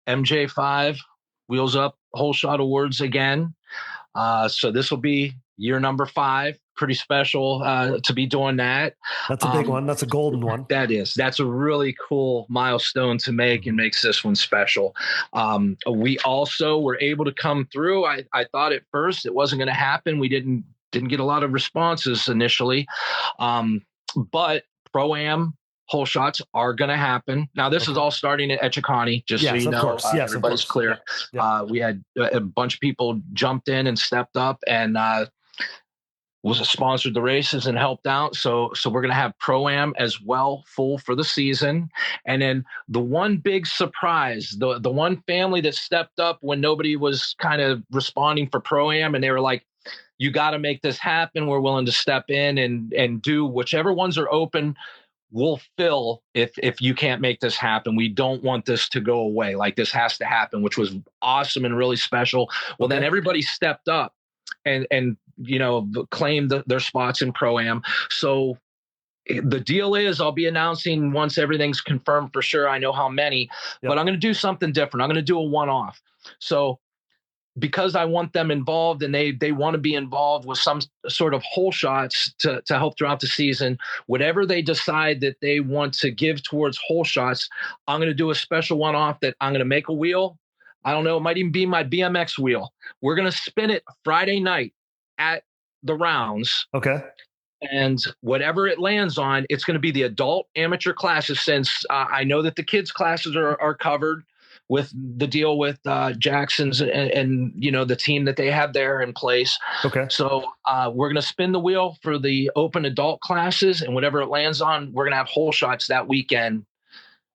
S4: MJ5 Wheels Up Whole Shot Awards again. So this will be year number 5. Pretty special to be doing that.
S2: That's a big one. That's a golden one.
S4: That's a really cool milestone to make and makes this one special. We also were able to come through. I thought at first it wasn't going to happen. We didn't get a lot of responses initially. But Pro-Am hole shots are going to happen. Now, this is all starting at Chicani, just so you know. Everybody's clear. Yeah. We had a bunch of people jumped in and stepped up and was sponsored the races and helped out. So we're going to have Pro-Am as well, full for the season. And then the one big surprise, the one family that stepped up when nobody was kind of responding for Pro-Am, and they were like, you got to make this happen. We're willing to step in and do whichever ones are open. We'll fill if you can't make this happen. We don't want this to go away. Like, this has to happen, which was awesome and really special. Well, then everybody stepped up and claimed their spots in Pro-Am. So the deal is, I'll be announcing once everything's confirmed for sure. I know how many, but I'm going to do something different. I'm going to do a one-off. So because I want them involved and they want to be involved with some sort of hole shots to help throughout the season, whatever they decide that they want to give towards hole shots, I'm going to do a special one-off that I'm going to make a wheel. I don't know. It might even be my BMX wheel. We're going to spin it Friday night at the rounds.
S2: Okay.
S4: And whatever it lands on, it's going to be the adult amateur classes, since I know that the kids classes are covered with the deal with Jackson's and the team that they have there in place. Okay. So we're going to spin the wheel for the open adult classes, and whatever it lands on, we're going to have hole shots that weekend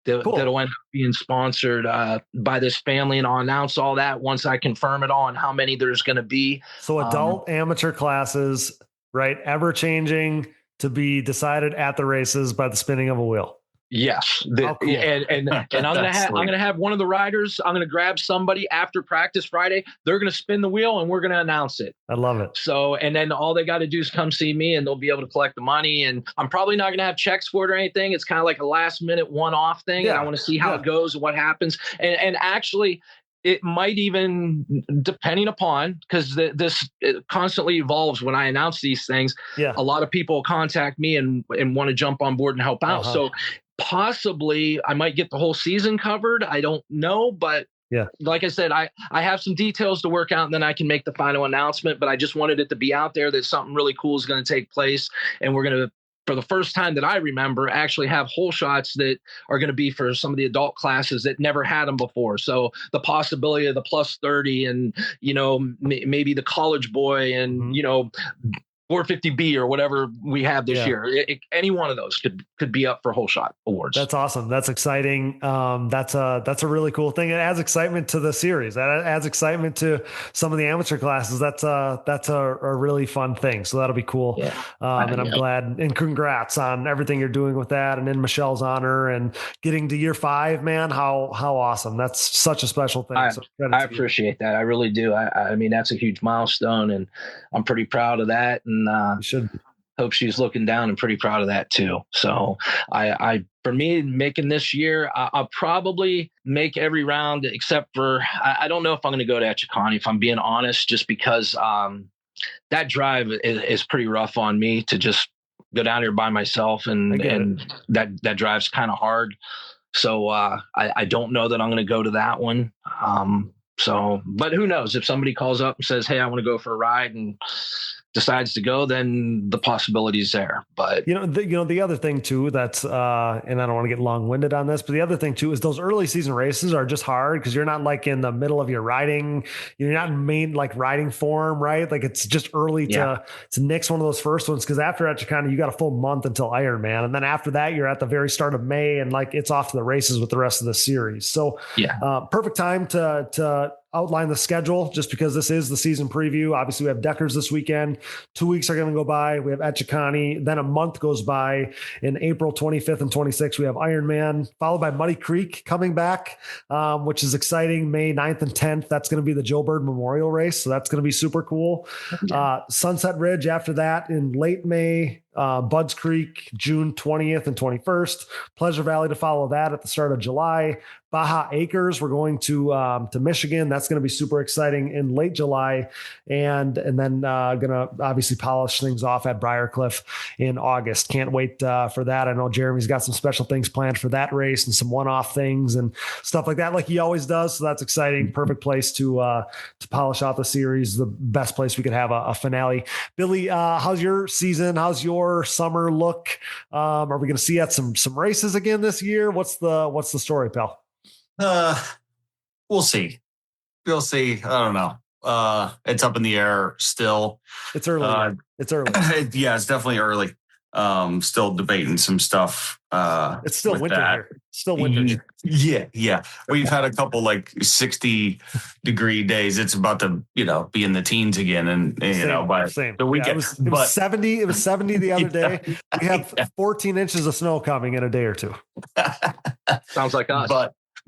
S4: that'll end up being sponsored by this family. And I'll announce all that once I confirm it all and how many there's going to be.
S2: So adult amateur classes, right? Ever changing, to be decided at the races by the spinning of a wheel.
S4: Yes. Cool. And I'm gonna have one of the riders. I'm gonna grab somebody after practice Friday. They're gonna spin the wheel and we're gonna announce it.
S2: I love it.
S4: So, and then all they got to do is come see me, and they'll be able to collect the money. And I'm probably not gonna have checks for it or anything. It's kind of like a last minute one-off thing. Yeah. And I want to see how it goes and what happens. And actually, it might even, depending upon, because this constantly evolves when I announce these things. Yeah. A lot of people contact me and want to jump on board and help out. So possibly I might get the whole season covered. I don't know, but like I said, I have some details to work out, and then I can make the final announcement. But I just wanted it to be out there that something really cool is going to take place, and we're going to, for the first time that I remember, actually have hole shots that are going to be for some of the adult classes that never had them before. So the possibility of the plus 30 and, maybe the college boy and, 450B or whatever we have this year. Any one of those could be up for hole shot awards.
S2: That's awesome. That's exciting. That's a really cool thing. It adds excitement to the series. That adds excitement to some of the amateur classes. That's a really fun thing. So that'll be cool. Yeah. And I'm glad, and congrats on everything you're doing with that, and in Michelle's honor and getting to year 5, man. How awesome. That's such a special thing.
S4: I appreciate that. I really do. I mean, that's a huge milestone, and I'm pretty proud of that. And should hope she's looking down and pretty proud of that too. So I for me, making this year, I'll probably make every round except for, I don't know if I'm going to go to Chicani, if I'm being honest, just because that drive is pretty rough on me to just go down here by myself, and that drive's kind of hard. So I don't know that I'm going to go to that one. But who knows, if somebody calls up and says, hey, I want to go for a ride, and decides to go, then the possibility's there. But
S2: the other thing too, that's and I don't want to get long-winded on this, but the other thing too is those early season races are just hard because you're not like in the middle of your riding, you're not in main like riding form, right? Like it's just early to nix one of those first ones, because after Chicani you got a full month until Ironman, and then after that you're at the very start of May, and like it's off to the races with the rest of the series. So perfect time to outline the schedule, just because this is the season preview. Obviously we have Deckers this weekend. 2 weeks are going to go by. We have Chicani. Then a month goes by. In April 25th and 26th, we have Ironman, followed by Muddy Creek coming back, which is exciting. May 9th and 10th. That's going to be the Joe Bird Memorial Race. So that's going to be super cool. Sunset Ridge after that in late May. Budds Creek, June 20th and 21st. Pleasure Valley to follow that at the start of July. Baja Acres, we're going to Michigan. That's going to be super exciting in late July. And then going to obviously polish things off at Briarcliff in August. Can't wait for that. I know Jeremy's got some special things planned for that race and some one-off things and stuff like that, like he always does. So that's exciting. Perfect place to polish out the series. The best place we could have a finale. Billy, how's your season? How's your outdoor summer look? Are we going to see at some races again this year? What's the story, pal?
S3: We'll see. We'll see. I don't know. It's up in the air still.
S2: It's early. It's early.
S3: Yeah, it's definitely early. Still debating some stuff.
S2: It's still winter here. Still winter here.
S3: Yeah. We've had a couple like 60-degree days. It's about to, be in the teens again. And by the weekend.
S2: It was 70. It was 70 the other day. We have 14 inches of snow coming in a day or two.
S4: Sounds like us.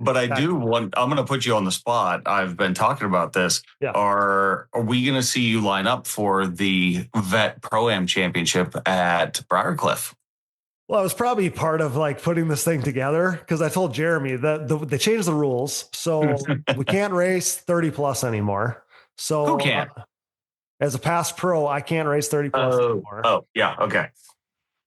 S3: But I'm going to put you on the spot. I've been talking about this.
S2: Yeah.
S3: Are we going to see you line up for the Vet Pro-Am Championship at Briarcliff?
S2: Well, it was probably part of like putting this thing together because I told Jeremy that they changed the rules. So we can't race 30 plus anymore. So
S3: who can?
S2: As a past pro, I can't race 30 plus anymore.
S3: Oh, yeah. Okay.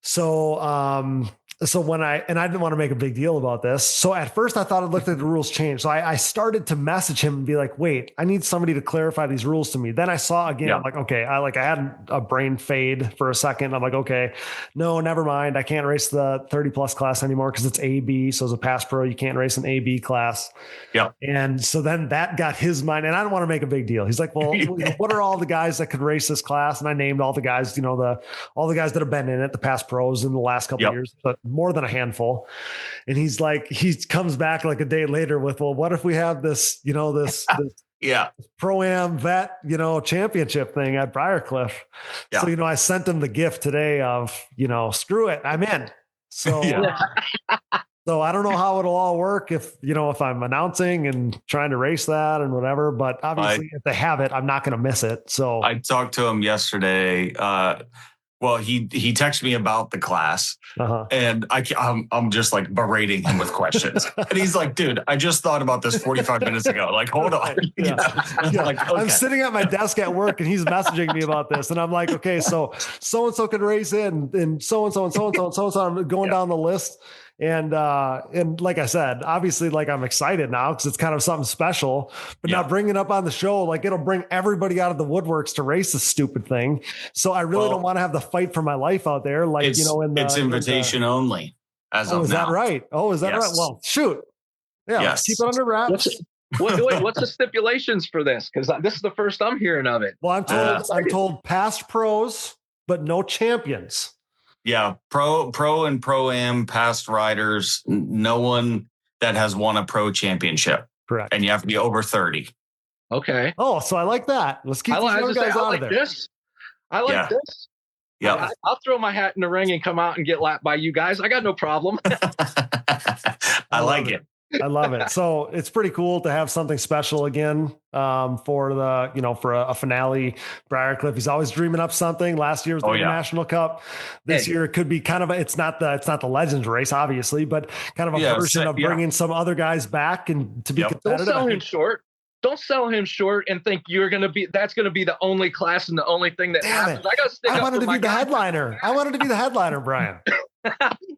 S2: So when I didn't want to make a big deal about this. So at first I thought it looked like the rules changed. So I started to message him and be like, wait, I need somebody to clarify these rules to me. Then I saw again, I'm like, okay, I had a brain fade for a second. I'm like, okay, no, never mind. I can't race the 30 plus class anymore because it's AB. So as a past pro, you can't race an AB class.
S3: Yeah.
S2: And so then that got his mind, and I don't want to make a big deal. He's like, well, what are all the guys that could race this class? And I named all the guys, all the guys that have been in it, the past pros in the last couple of years, but more than a handful. And he's like, he comes back like a day later with, well, what if we have this, this Pro-Am vet, championship thing at Briarcliff. Yeah. So, I sent him the gift today of, screw it, I'm in. So, so I don't know how it'll all work if I'm announcing and trying to race that and whatever, but obviously if they have it, I'm not going to miss it. So
S3: I talked to him yesterday. Well, he texted me about the class, and I'm just like berating him with questions, and he's like, "Dude, I just thought about this 45 minutes ago. Like, hold on." Like, okay.
S2: I'm sitting at my desk at work, and he's messaging me about this, and I'm like, "Okay, so and so could race in, and so and so and so and so and so and so." I'm going down the list. And like I said, obviously, like I'm excited now because it's kind of something special, but now bringing it up on the show, like it'll bring everybody out of the woodworks to race this stupid thing. So I really don't want to have the fight for my life out there. Like,
S3: it's invitation only as of now.
S2: Is that right? Oh, is that right? Well, shoot. Yeah. Keep it under wraps.
S4: What's the stipulations for this? Because this is the first I'm hearing of it.
S2: Well, I'm told past pros, but no champions.
S3: Yeah, pro and pro-am past riders, no one that has won a pro championship.
S2: Correct.
S3: And you have to be over 30.
S4: Okay.
S2: Oh, so I like that. Let's keep these young guys out of there.
S4: I like this.
S3: Yeah.
S4: I'll throw my hat in the ring and come out and get lapped by you guys. I got no problem.
S3: I like it.
S2: I love it. So it's pretty cool to have something special again for the, for a finale. Briarcliff, he's always dreaming up something. Last year was the National Cup. This year it could be kind of it's not the Legends race, obviously, but kind of a version of bringing some other guys back and to be competitive.
S4: Don't sell him short. Don't sell him short and think that's going to be the only class and the only thing that happens.
S2: I wanted to be the headliner. I wanted to be the headliner, Brian.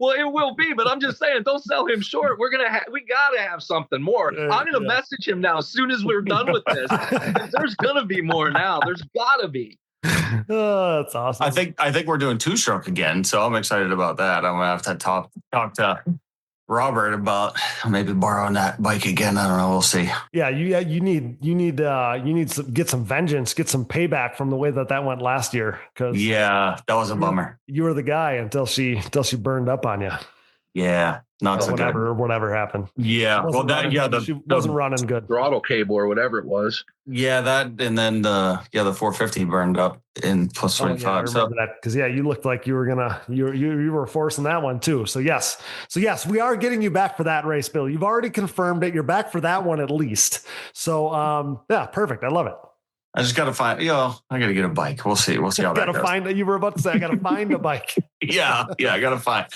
S4: Well, it will be, but I'm just saying, don't sell him short. We gotta have something more. I'm gonna message him now as soon as we're done with this. There's gonna be more now. There's gotta be.
S2: Oh, that's awesome.
S3: I think we're doing 2-stroke again, so I'm excited about that. I'm gonna have to talk to Robert about maybe borrowing that bike again. I don't know. We'll see.
S2: Yeah, you need to get some vengeance, get some payback from the way that went last year. Because
S3: that was a bummer.
S2: You were the guy until she burned up on you.
S3: Yeah, not so good.
S2: Whatever happened.
S3: Yeah,
S2: she wasn't running good.
S4: Throttle cable or whatever it was.
S3: Yeah, that and then the 450 burned up in plus 25.
S2: I remember that because you looked like you were you were forcing that one too. So yes, we are getting you back for that race, Bill. You've already confirmed it. You're back for that one at least. So perfect. I love it.
S3: I just got to find, I got to get a bike. We'll see how that goes.
S2: You were about to say, I got to find a bike.
S3: I got to find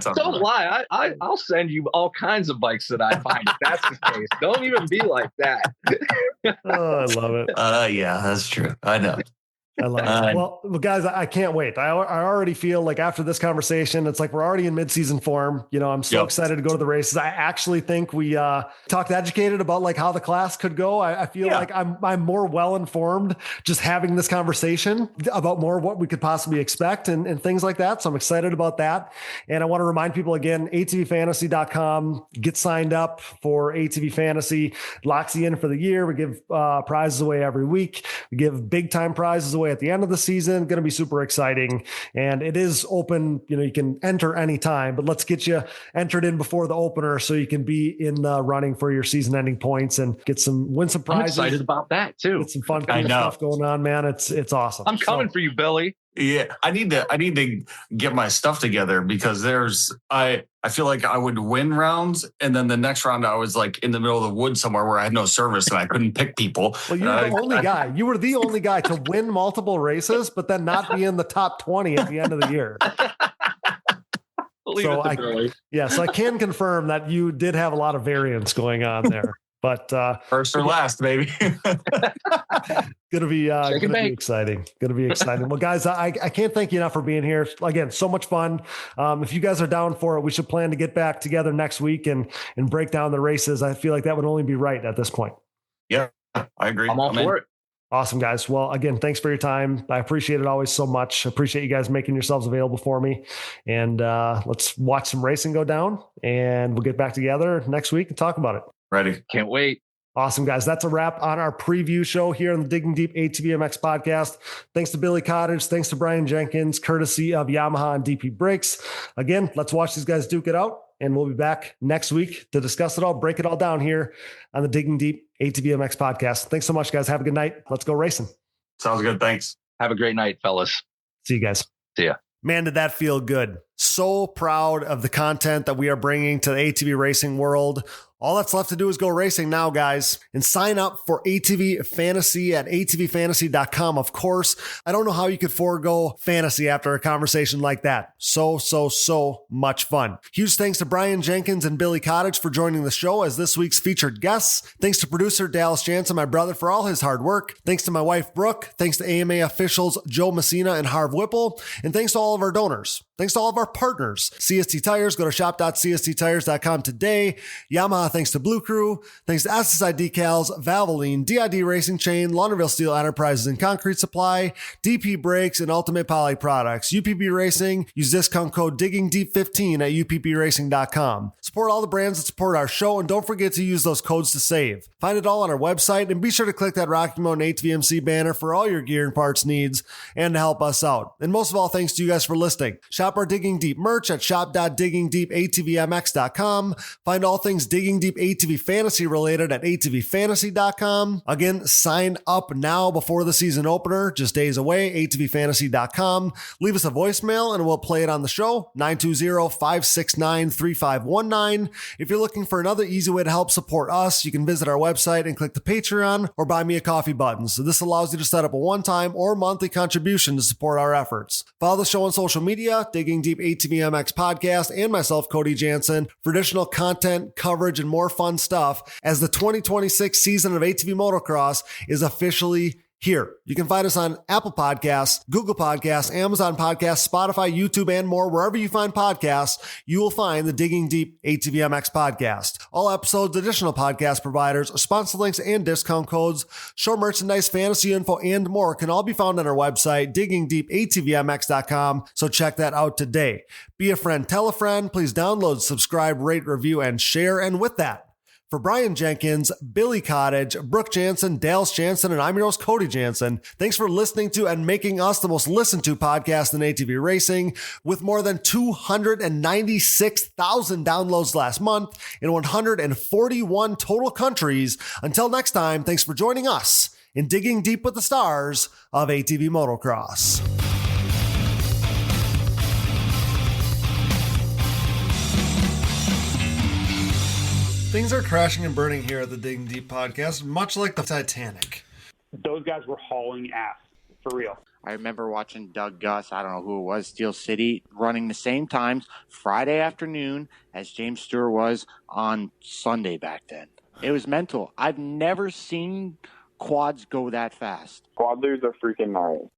S3: something.
S4: Don't lie. I'll send you all kinds of bikes that I find if that's the case. Don't even be like that.
S2: Oh, I love it.
S3: Yeah, that's true. I know.
S2: I love it. Well, guys, I can't wait. I already feel like after this conversation, it's like we're already in mid-season form. You know, I'm so excited to go to the races. I actually think we talked educated about like how the class could go. I feel like I'm more well-informed just having this conversation about more of what we could possibly expect and things like that. So I'm excited about that. And I want to remind people again, atvfantasy.com, get signed up for ATV Fantasy, locks you in for the year. We give prizes away every week. We give big time prizes away at the end of the season. Going to be super exciting. And it is open. You know, you can enter anytime, but let's get you entered in before the opener so you can be in the running for your season ending points and win some prizes.
S4: I'm excited about that too.
S2: Get some fun stuff going on, man. It's awesome.
S4: I'm coming for you, Billy.
S3: Yeah, I need to get my stuff together because I feel like I would win rounds and then the next round I was like in the middle of the woods somewhere where I had no service and I couldn't pick people.
S2: Well, you were the only guy. You were the only guy to win multiple races, but then not be in the top 20 at the end of the year. So I can confirm that you did have a lot of variance going on there. But
S3: first or last, baby.
S2: Gonna be exciting. Well, guys, I can't thank you enough for being here. Again, so much fun. If you guys are down for it, we should plan to get back together next week and break down the races. I feel like that would only be right at this point.
S3: Yeah, I agree.
S4: I'm all for it.
S2: Awesome, guys. Well, again, thanks for your time. I appreciate it always so much. Appreciate you guys making yourselves available for me. And let's watch some racing go down, and we'll get back together next week and talk about it.
S3: Ready.
S4: Can't wait.
S2: Awesome, guys. That's a wrap on our preview show here on the Digging Deep ATVMX podcast. Thanks to Billy Cottage. Thanks to Brian Jenkins, courtesy of Yamaha and DP Brakes. Again, let's watch these guys duke it out, and we'll be back next week to discuss it all, break it all down here on the Digging Deep ATVMX podcast. Thanks so much, guys. Have a good night. Let's go racing.
S3: Sounds good. Thanks.
S4: Have a great night, fellas.
S2: See you guys.
S4: See ya.
S2: Man, did that feel good. So proud of the content that we are bringing to the ATV racing world. All that's left to do is go racing now, guys, and sign up for ATV Fantasy at atvfantasy.com. Of course, I don't know how you could forego fantasy after a conversation like that. So much fun. Huge thanks to Brian Jenkins and Billy Cottage for joining the show as this week's featured guests. Thanks to producer Dallas Jansen, my brother, for all his hard work. Thanks to my wife, Brooke. Thanks to AMA officials Joe Messina and Harv Whipple. And thanks to all of our donors. Thanks to all of our partners. CST Tires, go to shop.csttires.com today. Yamaha, thanks to Blue Crew. Thanks to SSI Decals, Valvoline, DID Racing Chain, Launderville Steel Enterprises and Concrete Supply, DP Brakes, and Ultimate Poly Products. UPB Racing, use discount code DiggingDeep15 at upbracing.com. Support all the brands that support our show, and don't forget to use those codes to save. Find it all on our website, and be sure to click that Rocky Mountain ATVMC banner for all your gear and parts needs and to help us out. And most of all, thanks to you guys for listening. Shop our Digging Deep merch at shop.diggingdeepatvmx.com. Find all things Digging Deep ATV Fantasy related at atvfantasy.com. Again, sign up now before the season opener, just days away, atvfantasy.com. Leave us a voicemail and we'll play it on the show, 920-569-3519. If you're looking for another easy way to help support us, you can visit our website and click the Patreon or buy me a coffee button. So this allows you to set up a one-time or monthly contribution to support our efforts. Follow the show on social media, Digging Deep ATVMX Podcast, and myself, Cody Jansen, for additional content, coverage, and more fun stuff as the 2026 season of ATV Motocross is officially here. You can find us on Apple Podcasts, Google Podcasts, Amazon Podcasts, Spotify, YouTube, and more. Wherever you find podcasts, you will find the Digging Deep ATVMX podcast. All episodes, additional podcast providers, sponsor links, and discount codes, show merchandise, fantasy info, and more can all be found on our website, diggingdeepatvmx.com. So check that out today. Be a friend, tell a friend. Please download, subscribe, rate, review, and share. And with that, for Brian Jenkins, Billy Cottage, Brooke Jansen, Dallas Jansen, and I'm your host, Cody Jansen. Thanks for listening to and making us the most listened to podcast in ATV racing, with more than 296,000 downloads last month in 141 total countries. Until next time, thanks for joining us in Digging Deep with the Stars of ATV Motocross. Things are crashing and burning here at the Digging Deep podcast, much like the Titanic.
S6: Those guys were hauling ass, for real.
S7: I remember watching Doug Gus, I don't know who it was, Steel City, running the same times Friday afternoon as James Stewart was on Sunday back then. It was mental. I've never seen quads go that fast.
S8: Quad leaders are freaking gnarly.